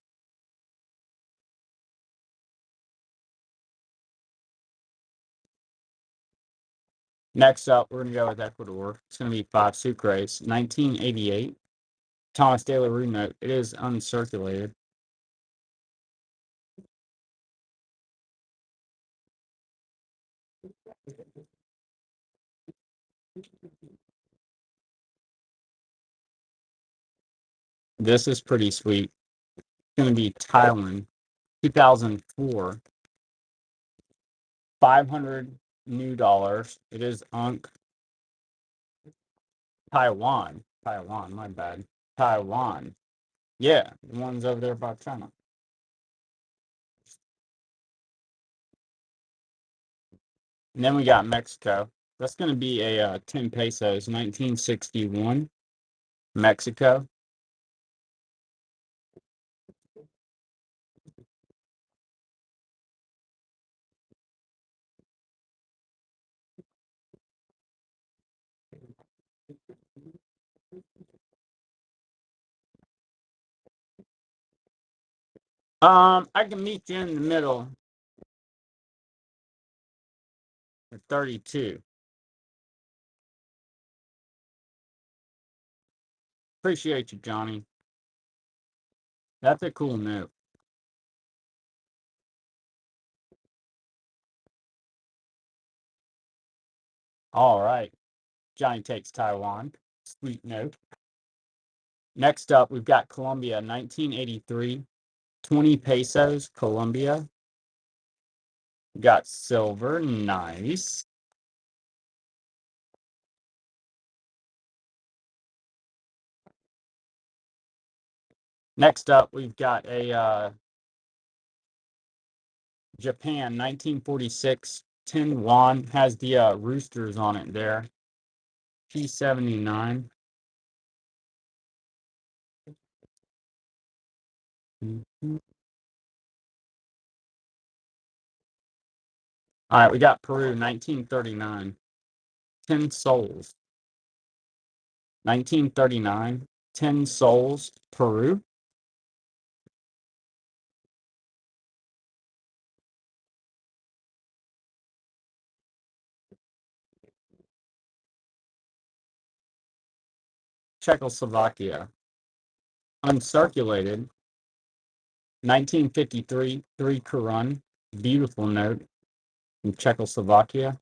Next up, we're going to go with Ecuador. It's going to be 5 Sucres, 1988. Thomas de la Rue note. It is uncirculated. This is pretty sweet. It's going to be Thailand, 2004. 500 new dollars. It is Ankh. Taiwan. Taiwan, my bad. Taiwan. Yeah, the ones over there by China. And then we got Mexico. That's going to be a 10 pesos, 1961. Mexico. I can meet you in the middle at 32. Appreciate you, Johnny. That's a cool note. All right. Johnny takes Taiwan. Sweet note. Next up, we've got Colombia, 1983. 20 pesos, Colombia. Got silver. Nice. Next up, we've got a Japan, 1946. 10 won. Has the roosters on it there. P79. All right, we got Peru, 1939. 10 souls. 1939. 10 souls. Peru. Czechoslovakia. Uncirculated. 1953. 3 Korun. Beautiful note from Czechoslovakia.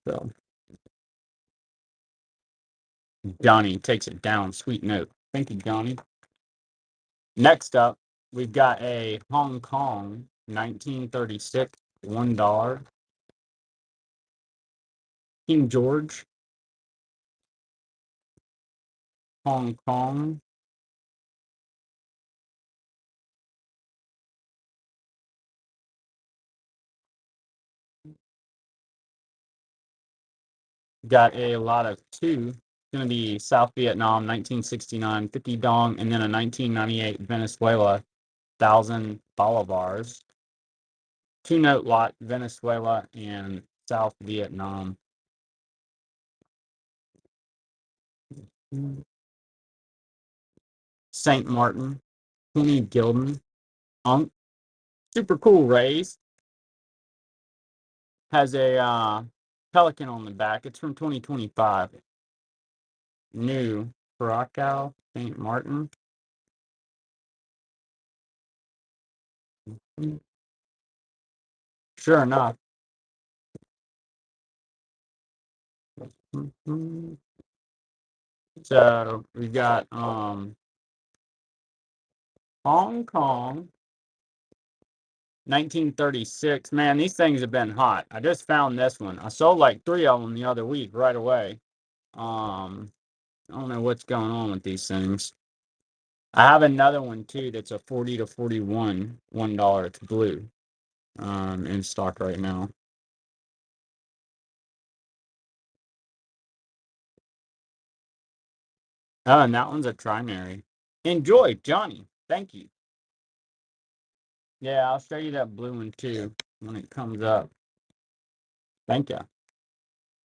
So Johnny takes it down. Sweet note. Thank you, Johnny. Next up, We've got a Hong Kong 1936 $1. King George, Hong Kong. Got a lot of two. It's going to be South Vietnam 1969 50 dong, and then a 1998 Venezuela 1,000 bolivars. Two note lot, Venezuela and South Vietnam. St. Martin, 20 Gildan, Unk. Super cool raise. Has a pelican on the back. It's from 2025. New Krakow, St. Martin. Sure enough. So we got Hong Kong 1936. Man, these things have been hot. I just found this one. I sold like 3 of them the other week right away. I don't know what's going on with these things. I have another one too that's a 40 to 41 $1. It's blue. In stock right now. Oh, and that one's a trinary. Enjoy, Johnny. Thank you. Yeah, I'll show you that blue one too when it comes up. Thank you.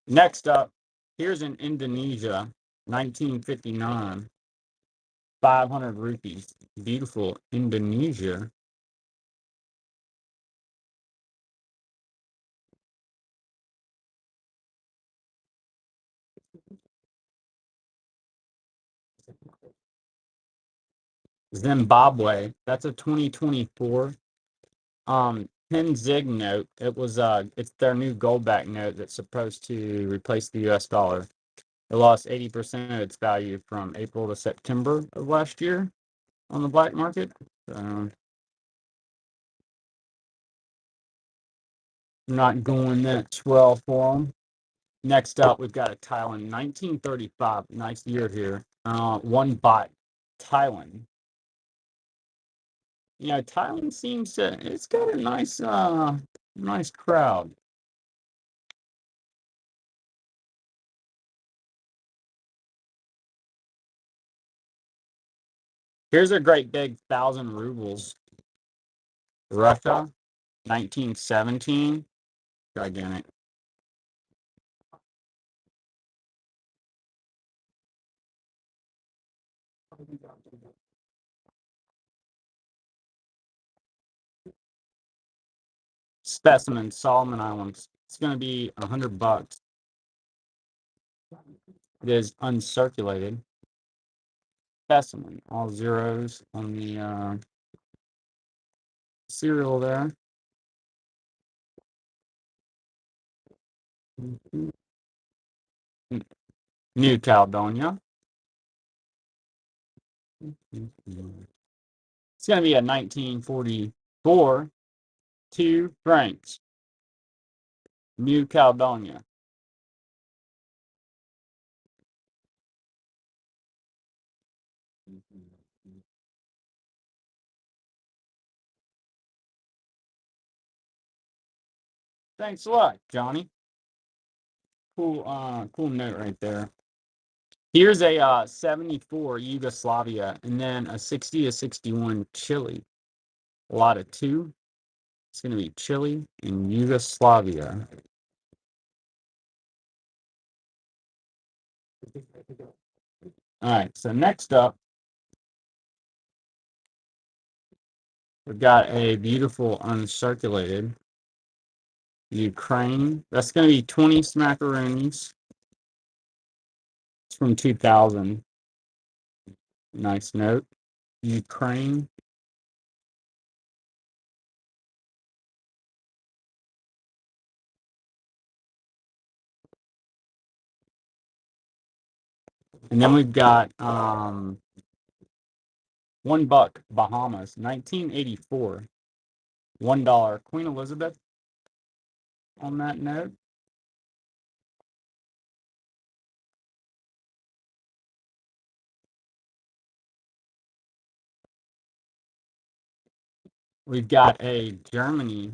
Next up, here's an Indonesia 1959 500 rupees. Beautiful Indonesia. Zimbabwe. That's a 2024 10 zig note. It's their new gold back note that's supposed to replace the US dollar. It lost 80% of its value from April to September of last year on the black market. I'm not going that swell for them. Next up, we've got a Thailand 1935. Nice year here. 1 baht Thailand. Thailand seems to, it's got a nice crowd. Here's a great big 1,000 rubles. Russia, 1917. Gigantic. Specimen, Solomon Islands. It's going to be $100. It is uncirculated. Specimen, all zeros on the serial there. New Caledonia. It's going to be a 1944 2 francs. New Caledonia. Thanks a lot, Johnny. Cool note right there. Here's a 74 Yugoslavia, and then a 60 to 61 Chile. A lot of two. It's going to be Chile and Yugoslavia. All right, so next up, we've got a beautiful uncirculated Ukraine. That's going to be 20 smackaroonies. It's from 2000. Nice note. Ukraine. And then we've got $1 Bahamas, 1984. $1 Queen Elizabeth on that note. We've got a Germany.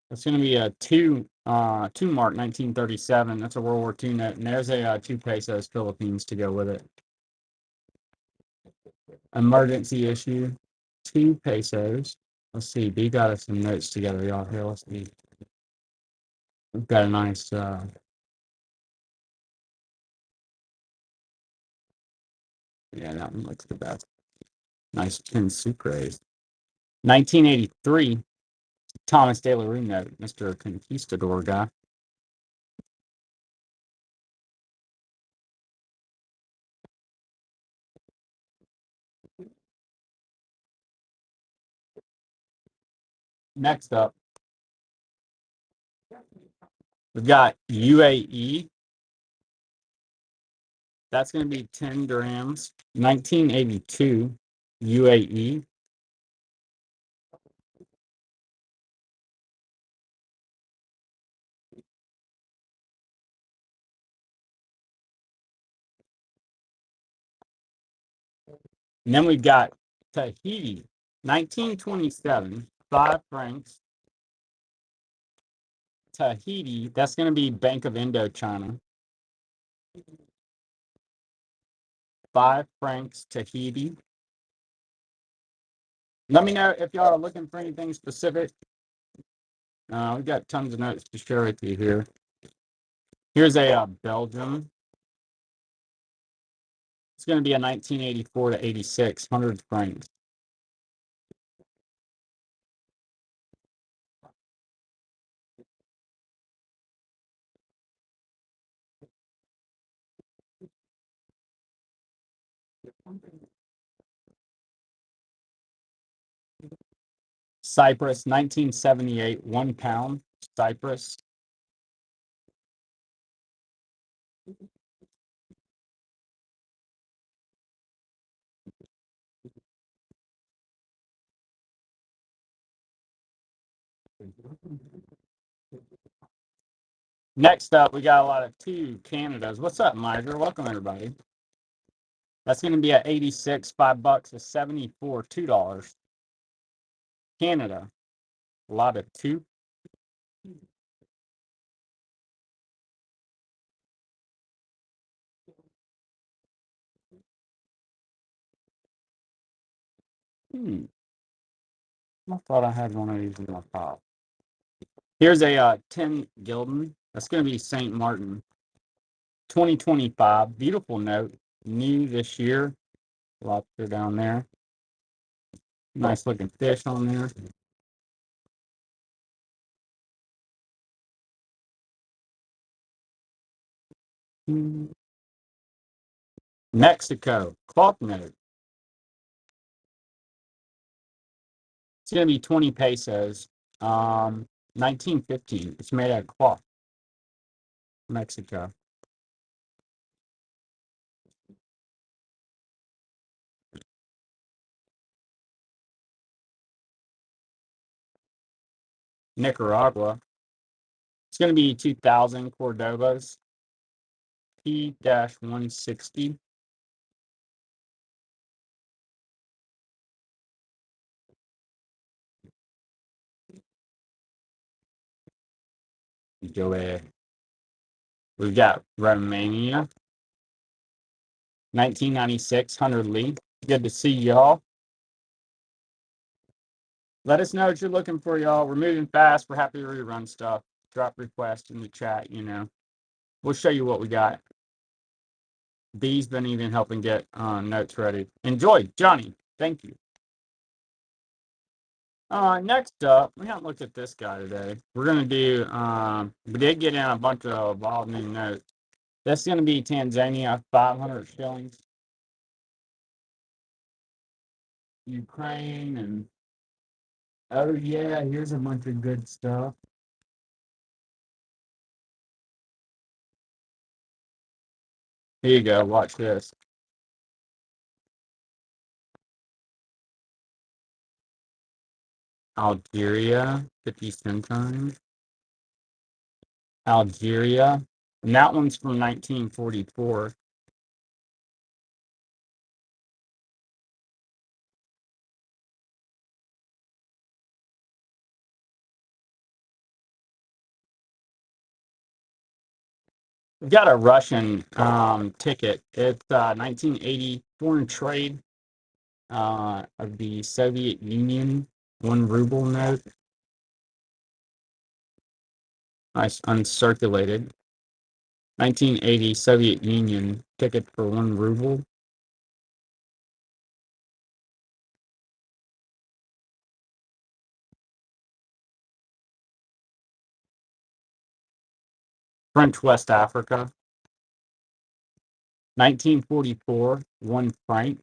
It's going to be a two mark 1937. That's a World War II note, and there's a 2 pesos Philippines to go with it. Emergency issue, 2 pesos. Let's see. B got us some notes together, y'all. Here, let's see. We've got a nice. Yeah, that one looks the best. Nice 10 sucres. 1983. Thomas De La Rue note, Mr. Conquistador guy. Next up, we've got UAE. That's going to be 10 grams. 1982 UAE. And then we've got Tahiti, 1927, 5 francs. Tahiti, that's going to be Bank of Indochina. 5 francs Tahiti. Let me know if y'all are looking for anything specific. We've got tons of notes to share with you here. Here's a Belgium. It's going to be a 1984 to 86, 100 francs. Cyprus, 1978, £1. Cyprus. Next up, we got a lot of 2 Canadas. What's up, Miser? Welcome, everybody. That's going to be at 86, $5 is 74, $2. Canada, a lot of 2. I thought I had one of these in my pile. Here's a 10 Gildan. That's going to be St. Martin, 2025. Beautiful note, new this year. Lobster down there. Nice looking fish on there. Mexico, cloth note. It's going to be 20 pesos. 1915. It's made out of cloth. Mexico. Nicaragua. It's going to be 2,000 Cordobas. P-160. Joe. We've got Romania. 1996, 100 Lee. Good to see y'all. Let us know what you're looking for, y'all. We're moving fast. We're happy to rerun stuff. Drop requests in the chat, We'll show you what we got. B's been even helping get notes ready. Enjoy, Johnny. Thank you. Next up, we haven't looked at this guy today. We're going to do, we did get in a bunch of wild new notes. That's going to be Tanzania, 500 shillings. Ukraine, and oh yeah, here's a bunch of good stuff. Here you go, watch this. Algeria, 50 centimes. Algeria. And that one's from 1944. We got a Russian ticket. It's 1980 foreign trade of the Soviet Union, 1 ruble note. Nice uncirculated. 1980 Soviet Union ticket for 1 ruble. French West Africa. 1944, 1 franc.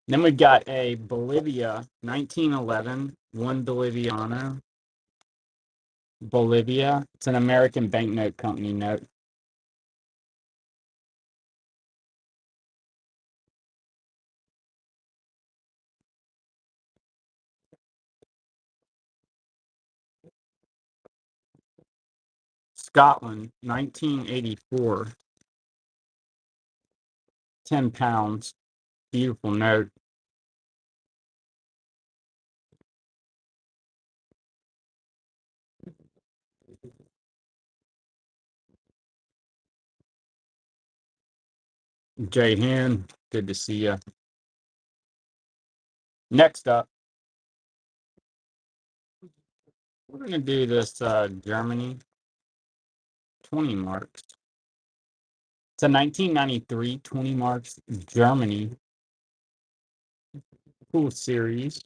Then we got a Bolivia, 1911, 1 Boliviano. Bolivia. It's an American banknote company note. Scotland, 1984, 10 pounds. Beautiful note. Jay Hen, good to see you. Next up, we're going to do this Germany 20 marks. It's a 1993 20 marks Germany. Cool series.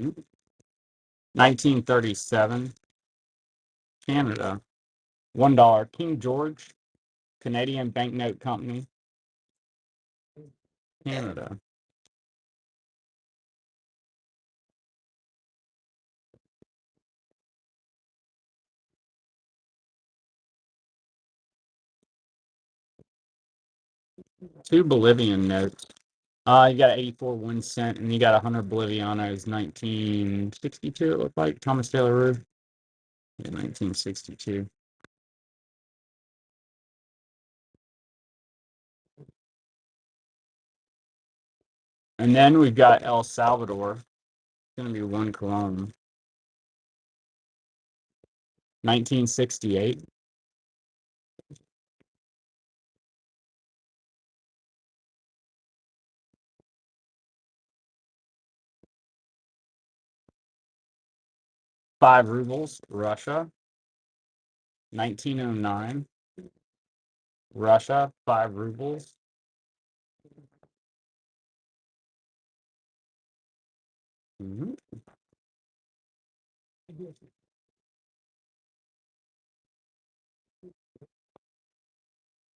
Oop. 1937 Canada. $1 King George, Canadian banknote company, Canada. Two Bolivian notes. You got 84 1 cent, and you got 100 Bolivianos, 1962. It looked like Thomas Taylor Rue. Yeah, 1962. And then we've got El Salvador. It's going to be 1 colon. 1968. $5, Russia. 1909. Russia, $5. Mhm.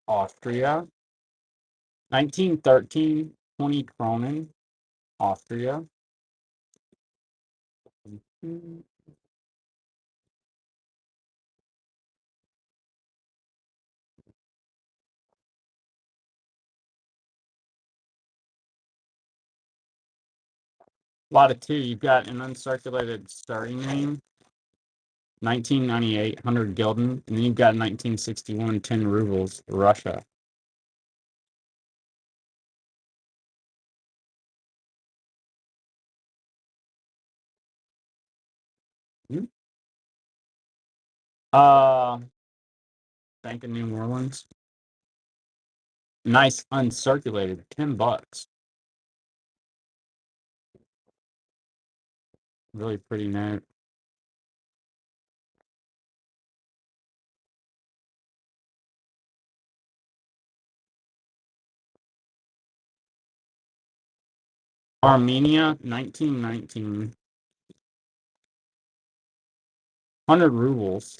Austria. 1913, 20 Kronen, Austria. A lot of two. You've got an uncirculated Suriname, 1998, 100 Gulden, and then you've got 1961, 10 rubles, Russia. Mhm. Uh, Bank of New Orleans. Nice uncirculated, $10. Really pretty note. Armenia, 1919, 100 rubles,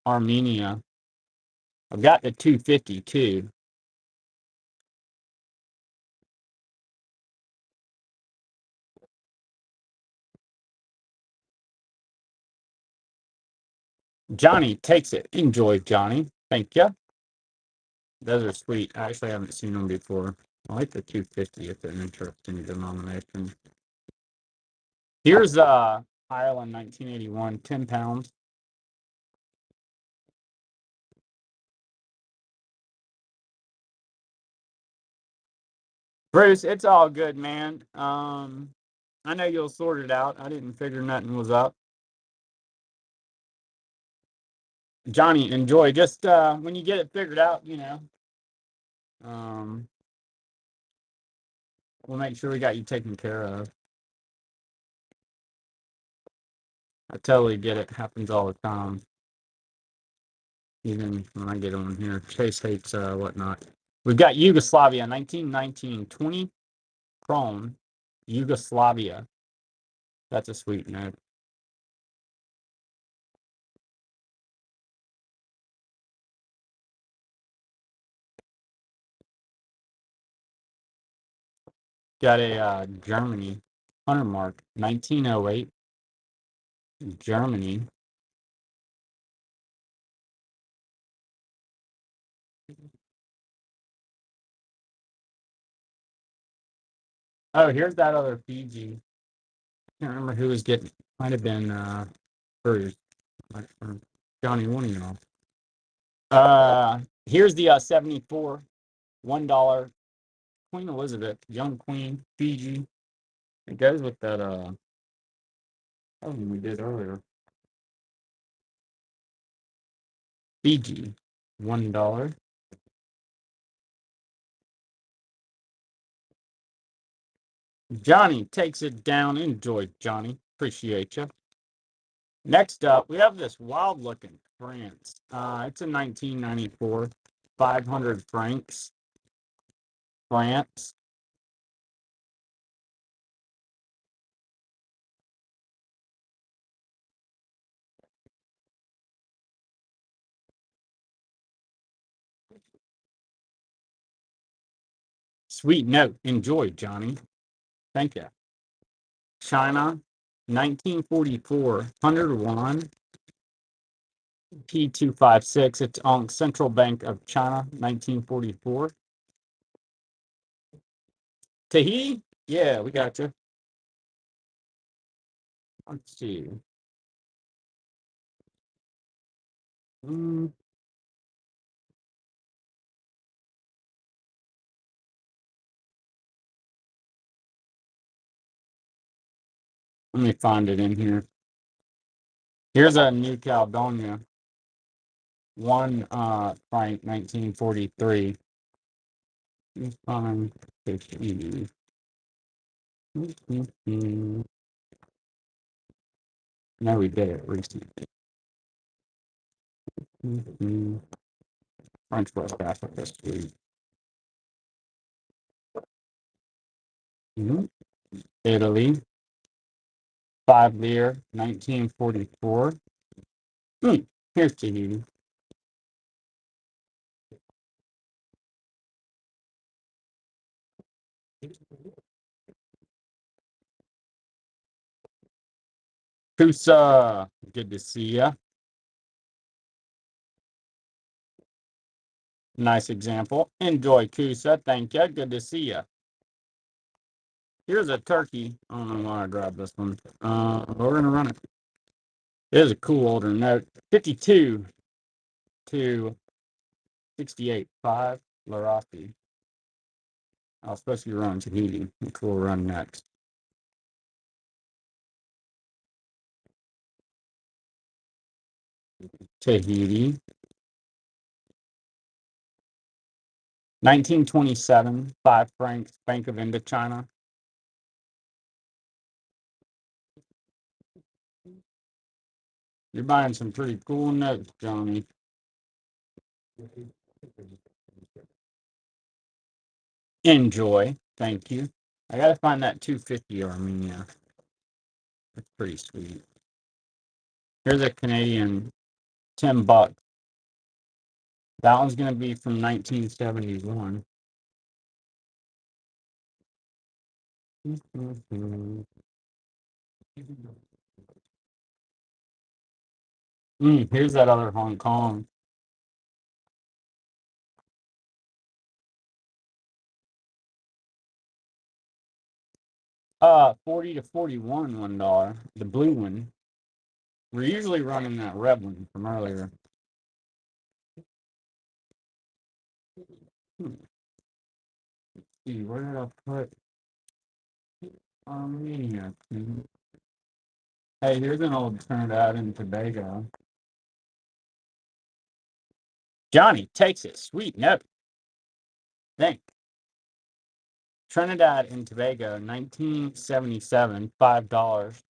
Armenia. I've got the 250 too. Johnny takes it. Enjoy, Johnny. Thank you. Those are sweet. I actually haven't seen them before. I like the 250 if they're an interesting denomination. Here's Ireland 1981, 10 pounds. Bruce, it's all good, man. I know you'll sort it out. I didn't figure nothing was up. Johnny, enjoy. Just when you get it figured out, um, we'll make sure we got you taken care of. I totally get it. Happens all the time. Even when I get on here, Chase hates whatnot. We've got Yugoslavia, 1919, 20 chrome, Yugoslavia. That's a sweet note. Got a Germany, Hunter Mark, 1908, Germany. Oh, here's that other Fiji. Can't remember who was getting. Might have been Bruce. Or Johnny, one of y'all. Here's the 74, $1 Queen Elizabeth, young queen, Fiji. It goes with that one we did earlier. Fiji, $1. Johnny takes it down. Enjoy, Johnny. Appreciate you. Next up, we have this wild looking France. It's a 1994, 500 francs. France. Sweet note. Enjoy, Johnny. Thank you. China, 1944, 100 yuan, P256. It's on Central Bank of China, 1944. Tahiti? Yeah, we got you. Let's see. Mm, let me find it in here. Here's a New Caledonia, one franc, 1943. Find Tahiti. No, we did it recently. French West Africa, sweet. Italy, 5 lire, 1944. Here's Tahiti. Kusa, good to see ya. Nice example. Enjoy, Kusa. Thank you. Good to see ya. Here's a turkey. I don't know why I grabbed this one. We're gonna run it. It is a cool older note. 52 to 68. 5 Laraki. I was supposed to be running Tahiti. Cool run next. Tahiti. 1927, 5 francs, Bank of Indochina. You're buying some pretty cool notes, Johnny. Enjoy. Thank you. I gotta find that 250 Armenia. That's pretty sweet. Here's a Canadian $10. That one's gonna be from 1971. Here's that other Hong Kong. 40 to 41, $1. The blue one. We're usually running that red one from earlier. See, where did I put Armenia? Hey, here's an old Trinidad and Tobago. Johnny takes it. Sweet note. Thanks. Trinidad and Tobago, 1977, $5.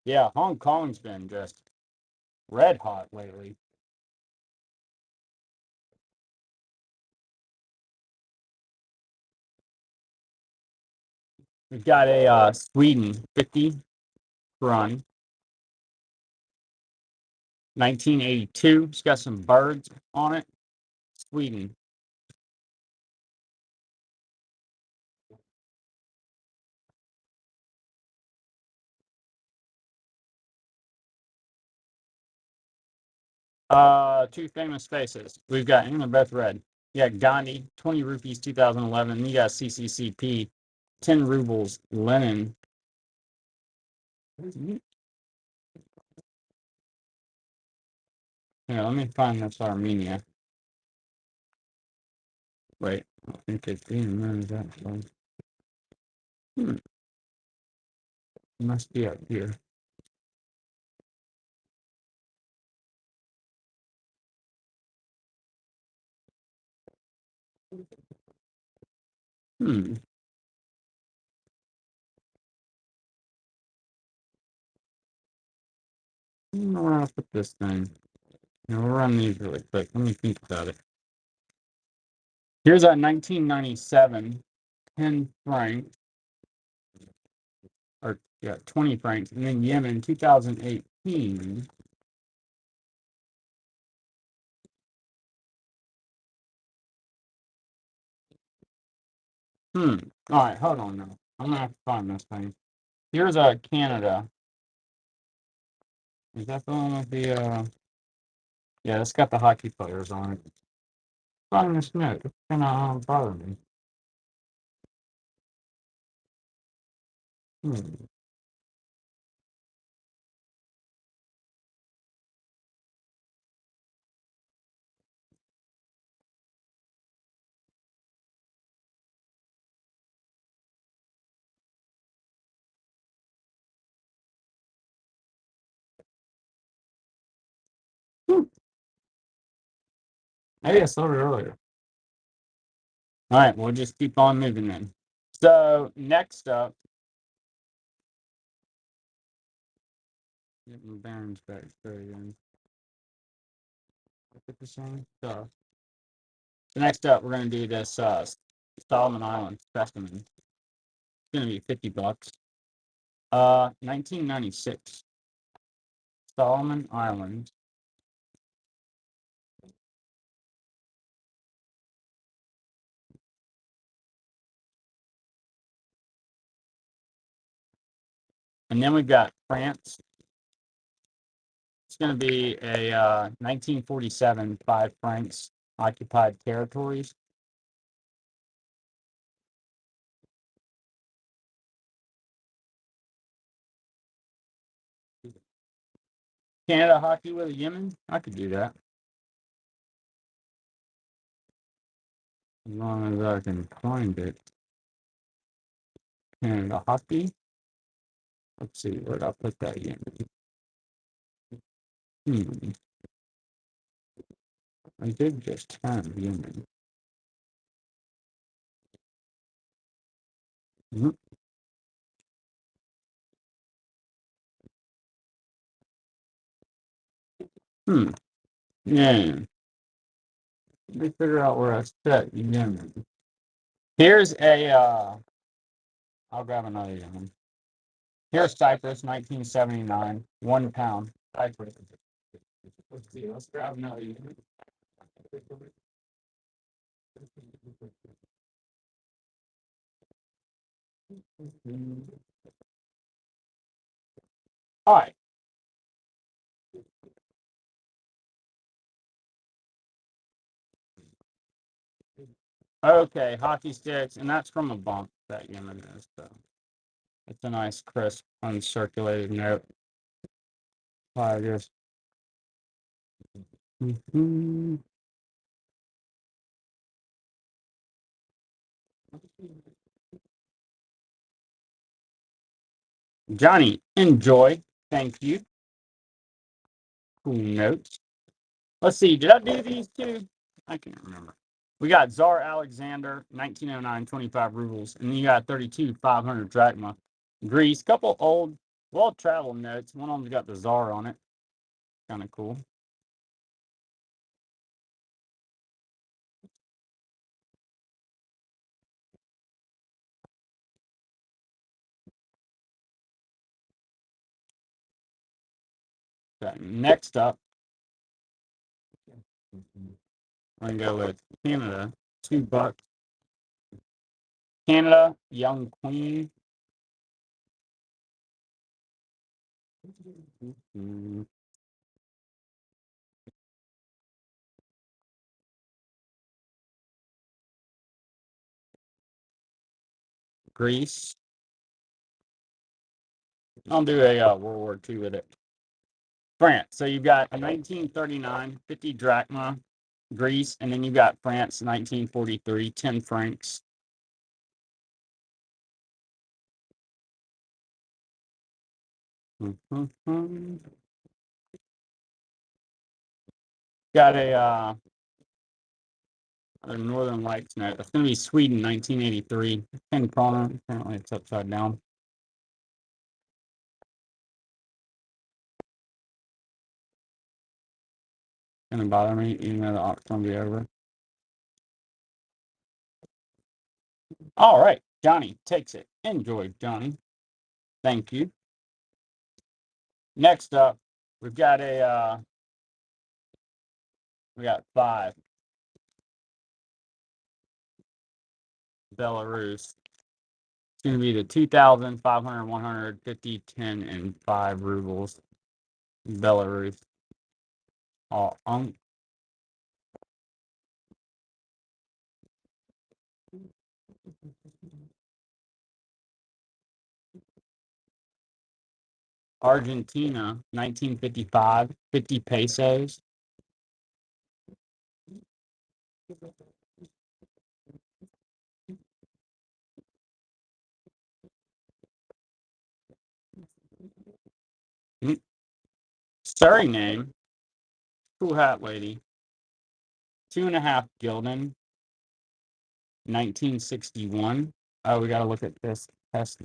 Yeah, Hong Kong's been just red hot lately. We've got a Sweden 50 run, 1982. It's got some birds on it. Sweden. Two famous faces. We've got, and they're both red. You got Gandhi, 20 rupees, 2011. You got CCCP, 10 rubles, Lenin. Yeah, let me find this Armenia. Wait, I think it's in that one. It must be up here. Hmm. I don't know where I'll put this thing. You know, we'll run these really quick. Let me think about it. Here's a 1997 10 franc, or yeah, 20 francs, and then Yemen 2018. All right, hold on now. I'm gonna have to find this thing. Here's a Canada. Is that the one with the yeah, it's got the hockey players on it. Finding this note. It's gonna bother me. Hmm. Maybe I saw it earlier. All right, we'll just keep on moving then. So next up, get my bearings back there again. Look at the same stuff. So next up, we're gonna do this Solomon Island specimen. It's gonna be $50. 1996. Solomon Islands. And then we've got France. It's going to be a 1947 5 francs occupied territories. Canada hockey with a Yemen. I could do that. As long as I can find it. Canada hockey. Let's see, where'd I put that Yemen? I did just have Yemen. Mhm. Yeah. Let me figure out where I set Yemen. Here's a, I'll grab another Yemen. Here's Cyprus, 1979, £1. Cyprus. Let's see, let's grab another Yemen. All right. Okay, hockey sticks, and that's from a bump that Yemen is. So it's a nice, crisp, uncirculated note. 5 years. Mhm. Johnny, enjoy. Thank you. Cool notes. Let's see. Did I do these two? I can't remember. We got Tsar Alexander, 1909, 25 rubles, and then you got 32, 500 drachma. Greece, couple old, well-traveled notes. One of them's got the Tsar on it. Kind of cool. Okay, next up, we're going to go with Canada, $2. Canada, Young Queen. Greece. I'll do a World War II with it. France. So you've got 1939, 50 drachma, Greece, and then you've got France, 1943, 10 francs. Got a Northern Lights note. That's going to be Sweden, 1983, 10 krona. Apparently it's upside down. Gonna bother me, even though the auction will be over. All right, Johnny takes it. Enjoy, Johnny. Thank you. Next up, we've got we got 5. Belarus. It's gonna be the 2,000, 500, 150, 10, and 5 rubles. Belarus. All Argentina, 1955, 50 pesos. Suriname, cool hat lady. 2.5 gulden, 1961. Oh, we gotta look at this test.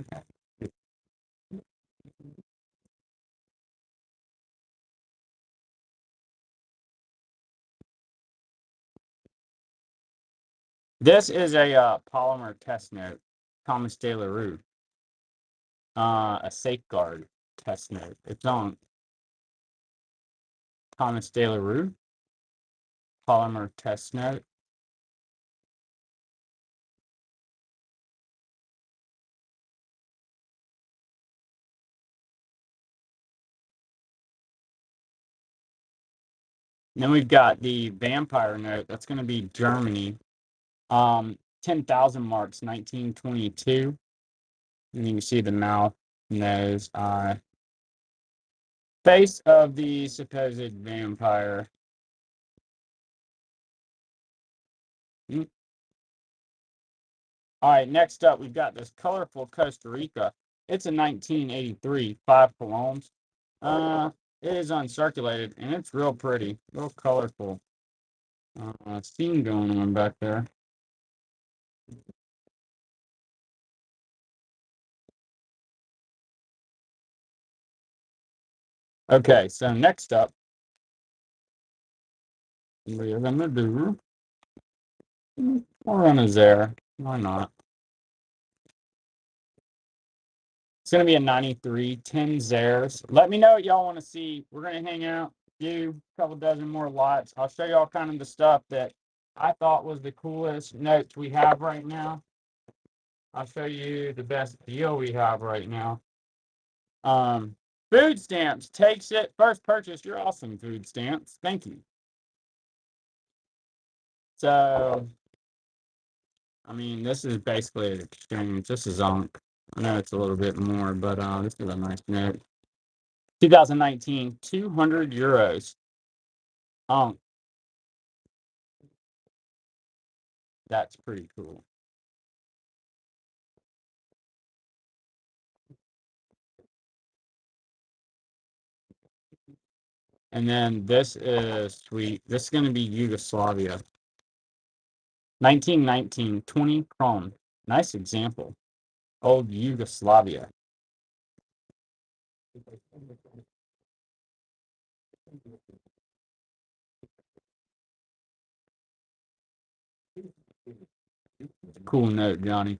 This is a polymer test note, Thomas De La Rue. A safeguard test note. It's on Thomas De La Rue, polymer test note. And then we've got the vampire note. That's going to be Germany. 10,000 marks, 1922. And you can see the mouth, nose, eye, face of the supposed vampire. All right, next up, we've got this colorful Costa Rica. It's a 1983, 5 colones. It is uncirculated, and it's real pretty, real colorful. Scene going on back there. Okay, so next up, we're going to do, we'll run a Zare. Why not? It's going to be a 93, 10 Zares. Let me know what y'all want to see. We're going to hang out, do a couple dozen more lots. I'll show y'all kind of the stuff that I thought was the coolest notes we have right now. I'll show you the best deal we have right now. Food stamps takes it. First purchase, you're awesome, food stamps. Thank you. So I mean, this is basically an exchange. This is Onk. I know it's a little bit more, but this is a nice note. 2019, 200 euros. Onk. That's pretty cool. And then this is sweet. This is going to be Yugoslavia. 1919, 20 kron. Nice example. Old Yugoslavia. Cool note, Johnny.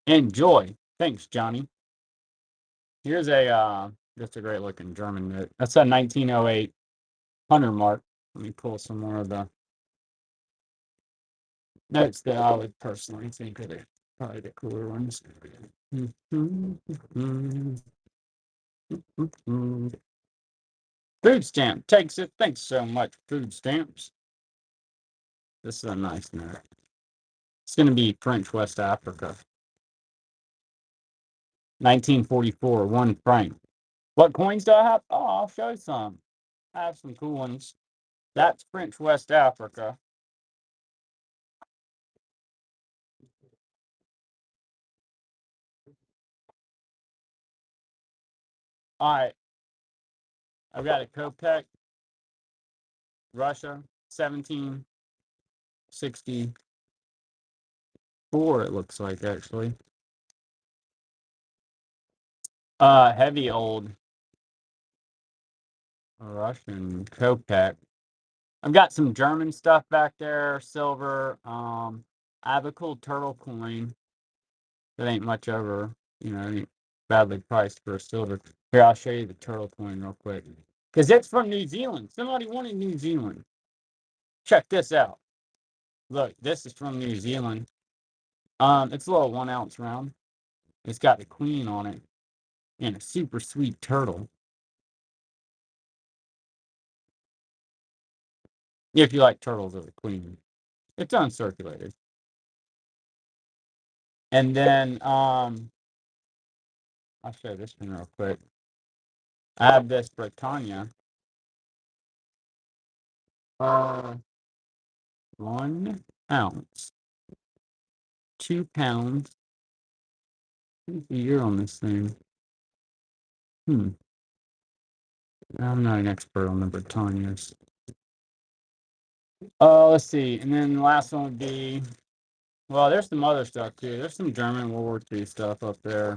Enjoy. Thanks, Johnny. Here's a just a great looking German note. That's a 1908 Hunter mark. Let me pull some more of the notes that I would personally think are probably the cooler ones. Food stamp takes it. Thanks so much, food stamps. This is a nice note. It's going to be French West Africa. 1944, 1 franc. What coins do I have? Oh, I'll show you some. I have some cool ones. That's French West Africa. All right. I've got a Kopek, Russia, 1764, it looks like, actually. Heavy old Russian Kopek. I've got some German stuff back there, silver. I have a cool turtle coin that ain't much over, ain't badly priced for a silver. Here, I'll show you the turtle coin real quick. Because it's from New Zealand. Somebody wanted New Zealand. Check this out. Look, this is from New Zealand. It's a little 1 ounce round. It's got the queen on it and a super sweet turtle. If you like turtles or the queen. It's uncirculated. And then I'll show you this one real quick. I have this Britannia. 1 ounce. 2 pounds. What's the year on this thing? I'm not an expert on the Britannias. Let's see. And then the last one would be, well, there's some other stuff too. There's some German World War II stuff up there.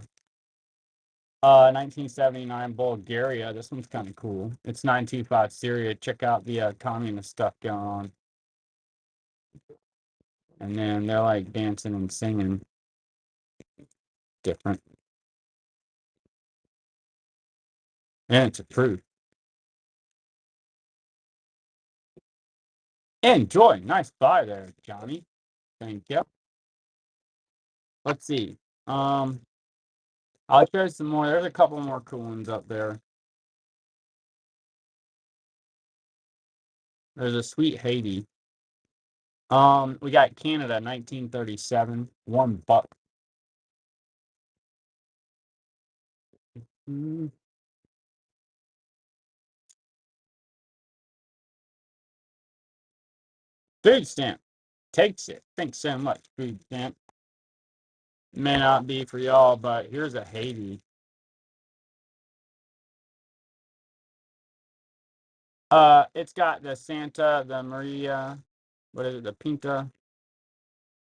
1979 Bulgaria. This one's kind of cool. It's 925 Syria. Check out the communist stuff going on. And then they're like dancing and singing. Different. And it's approved. Enjoy. Nice buy there, Johnny. Thank you. Let's see. I'll show you some more. There's a couple more cool ones up there. There's a sweet Haiti. We got Canada, 1937, $1. Food stamp takes it. Thanks so much, food stamp. May not be for y'all, but here's a Haiti. It's got the Santa, the Maria, what is it, the Pinta,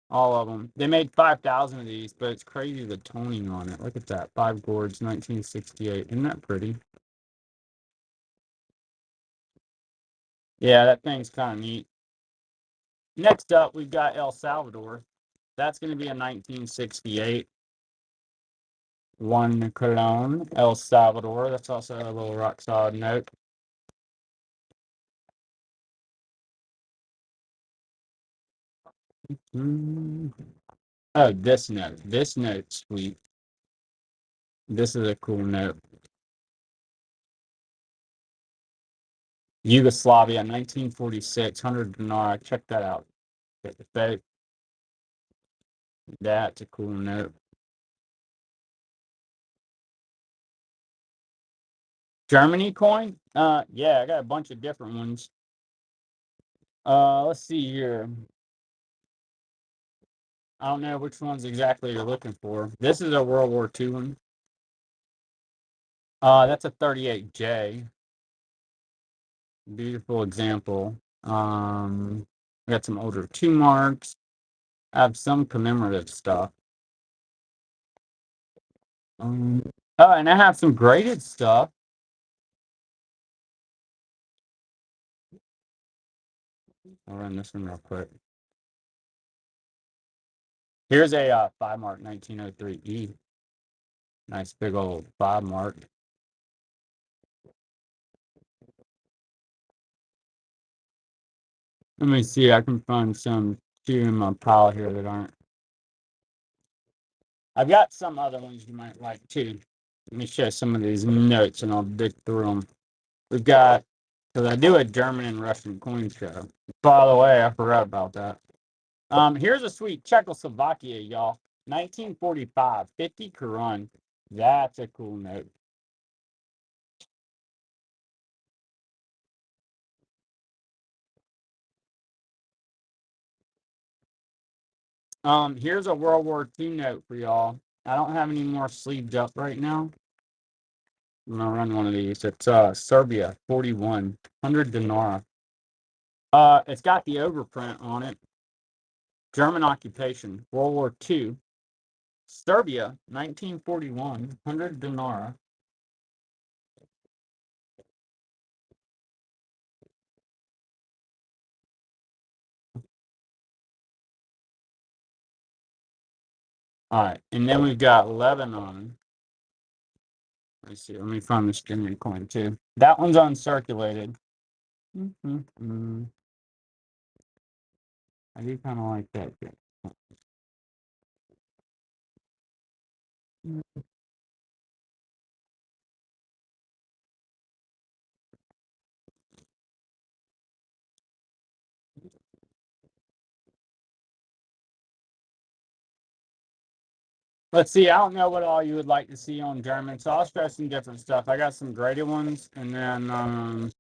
all of them. They made 5,000 of these, but it's crazy the toning on it. Look at that, 5 gourds, 1968. Isn't that pretty? Yeah, that thing's kind of neat. Next up, we've got El Salvador. That's going to be a 1968. 1 Colon, El Salvador. That's also a little rock solid note. Oh, this note. This note's sweet. This is a cool note. Yugoslavia, 1946, 100 dinar. Check that out. That's a cool note. Germany coin? Yeah, I got a bunch of different ones. Let's see here. I don't know which ones exactly you're looking for. This is a World War II one. That's a 38J. Beautiful example. I got some older 2 marks. I have some commemorative stuff. And I have some graded stuff. I'll run this one real quick. Here's a 5 mark 1903E. Nice big old 5 mark. Let me see. I can find some two in my pile here that aren't. I've got some other ones you might like too. Let me show some of these notes and I'll dig through them. We've got, because I do a German and Russian coin show. By the way, I forgot about that. Here's a sweet Czechoslovakia, y'all. 1945, 50 korun. That's a cool note. Here's a World War II note for y'all. I don't have any more sleeved up right now. I'm gonna run one of these. It's Serbia, 41, 100 dinar. It's got the overprint on it. German occupation, World War II. Serbia, 1941, 100 dinar. All right, and then we've got Lebanon. Let me see. Let me find this German coin too. That one's uncirculated. I do kind of like that. Let's see. I don't know what all you would like to see on German, so I'll show some different stuff. I got some graded ones, and then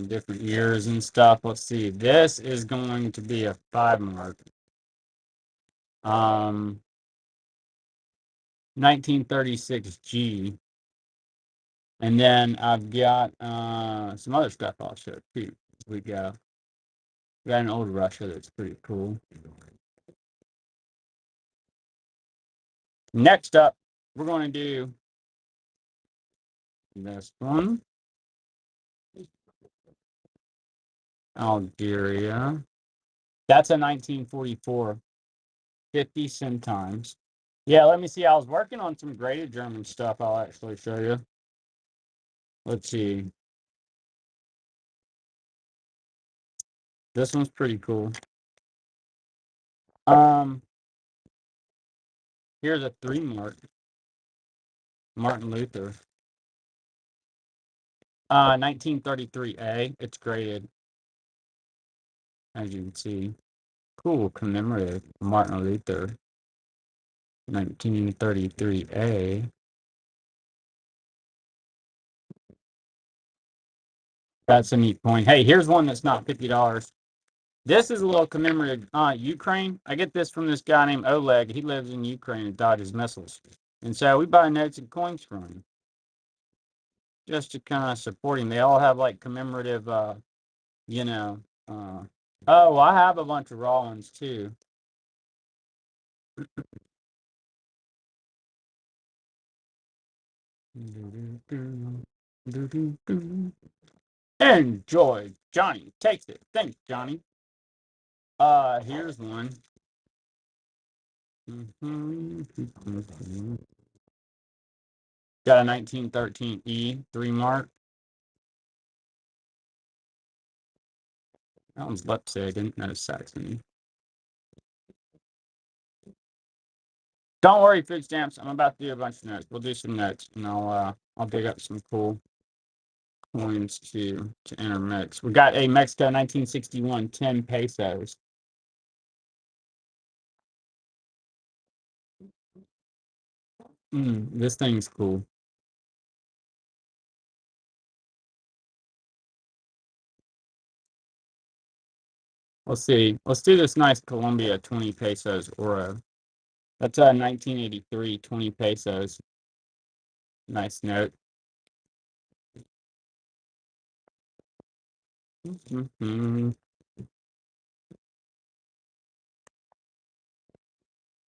different years and stuff. Let's see. This is going to be a 5 mark. 1936 G. And then I've got some other stuff I'll show too. We got an old Russia that's pretty cool. Next up, we're going to do this one. Algeria. That's a 1944, 50 centimes. Yeah, let me see. I was working on some graded German stuff. I'll actually show you. Let's see. This one's pretty cool. Here's a 3 mark. Martin Luther. 1933A. It's graded, as you can see. Cool, commemorative Martin Luther. 1933A. That's a neat point. Hey, here's one that's not $50. This is a little commemorative. Ukraine. I get this from this guy named Oleg. He lives in Ukraine and dodges missiles. And so we buy notes and coins from him just to kind of support him. They all have like commemorative, you know. Oh, I have a bunch of raw ones too. Enjoy. Johnny takes it. Thanks, Johnny. Here's one. Got a 1913 E 3 mark. That one's Leipzig. I didn't notice Saxony. Don't worry, food stamps. I'm about to do a bunch of notes. We'll do some notes, and I'll dig up some cool coins to intermix. We got a Mexico 1961 10 pesos. This thing's cool. Let's see. Let's do this nice Colombia 20 pesos oro. That's 1983 20 pesos. Nice note.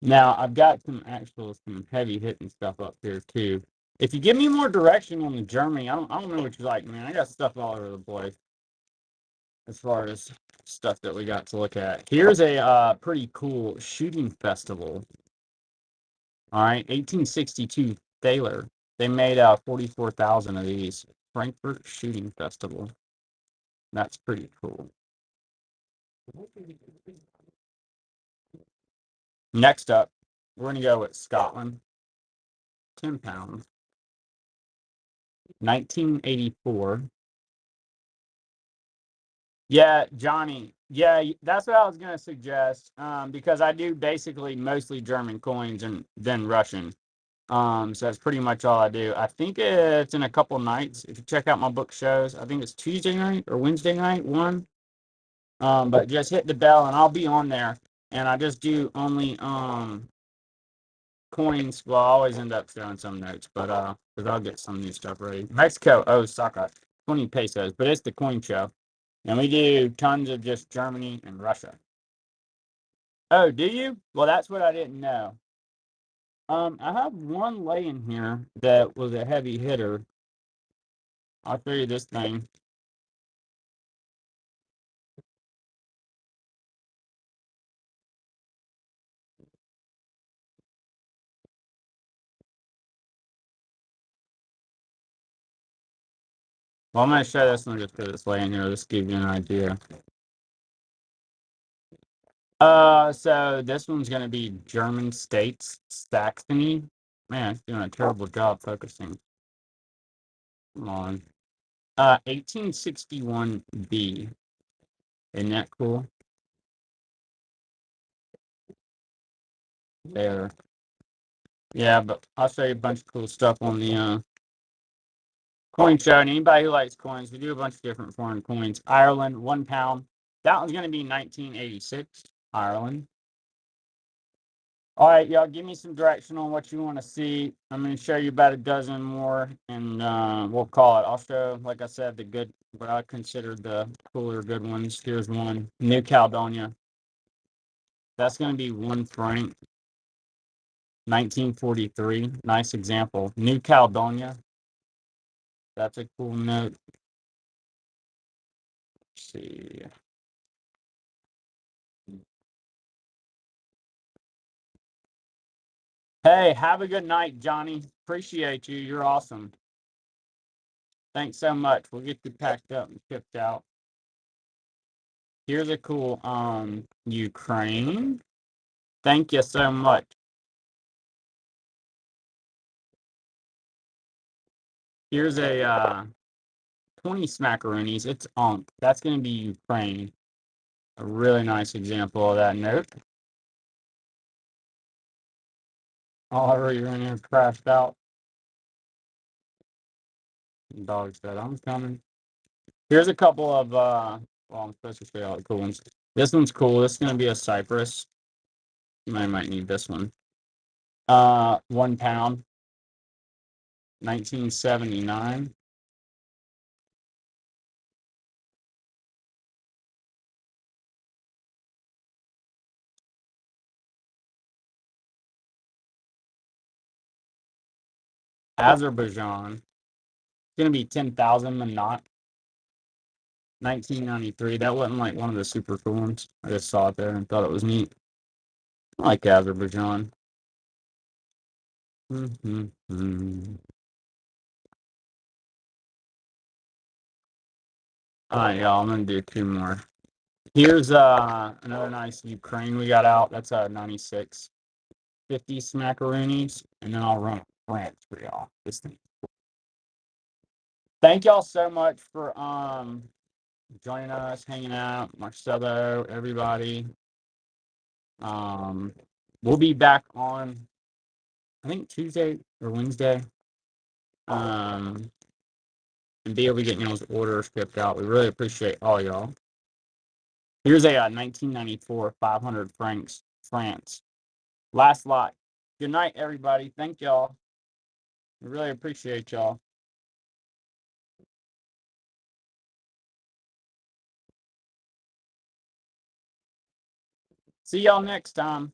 Now I've got some heavy hitting stuff up here too. If you give me more direction on the Germany, I don't know what you like, man. I got stuff all over the place as far as stuff that we got to look at. Here's a pretty cool shooting festival. All right, 1862 Thaler. They made 44,000 of these. Frankfurt Shooting Festival. That's pretty cool. Next up, we're going to go with Scotland. 10 pounds. 1984. Yeah, Johnny. Yeah, that's what I was going to suggest because I do basically mostly German coins and then Russian. So that's pretty much all I do. I think it's in a couple nights. If you check out my book shows, I think it's Tuesday night or Wednesday night, one. But just hit the bell and I'll be on there. And I just do only coins. Well, I always end up throwing some notes, but because I'll get some new stuff ready. Mexico, Osaka, 20 pesos, but it's the coin show. And we do tons of just Germany and Russia. Oh, do you? Well, that's what I didn't know. I have one laying here that was a heavy hitter. I'll show you this thing. Well, I'm going to show this one just because it's laying here. This gives you an idea. So this one's going to be German states, Saxony. Man, it's doing a terrible job focusing. Come on. 1861B. Isn't that cool? There. Yeah, but I'll show you a bunch of cool stuff on the coin show. And anybody who likes coins, we do a bunch of different foreign coins. Ireland, 1 pound. That one's going to be 1986. Ireland. All right, y'all, give me some direction on what you want to see. I'm going to show you about a dozen more, and we'll call it. I'll show, like I said, the good, what I consider the cooler good ones. Here's one, New Caledonia. That's going to be 1 franc, 1943. Nice example. New Caledonia. That's a cool note. Let's see. Hey, have a good night, Johnny. Appreciate you. You're awesome. Thanks so much. We'll get you packed up and shipped out. Here's a cool Ukraine. Thank you so much. Here's a 20 smackaroonies. It's Onk. That's going to be Ukraine. A really nice example of that note. Oliver, you're in here crashed out. Dog said, I'm coming. Here's a couple of, well, I'm supposed to show you all the cool ones. This one's cool. This is going to be a Cypress. I might need this one. 1 pound. 1979. Azerbaijan. It's going to be 10,000 Manat. 1993. That wasn't like one of the super cool ones. I just saw it there and thought it was neat. I like Azerbaijan. All right, y'all. I'm gonna do 2 more. Here's another nice Ukraine we got out. That's 96. 50 smackaroonies, and then I'll run France for y'all. This thing. Thank y'all so much for joining us, hanging out, Marcelo, everybody. We'll be back on, I think, Tuesday or Wednesday. And be able to get y'all's orders shipped out. We really appreciate all y'all. Here's a 1994 500 francs France. Last lot. Good night, everybody. Thank y'all. We really appreciate y'all. See y'all next time.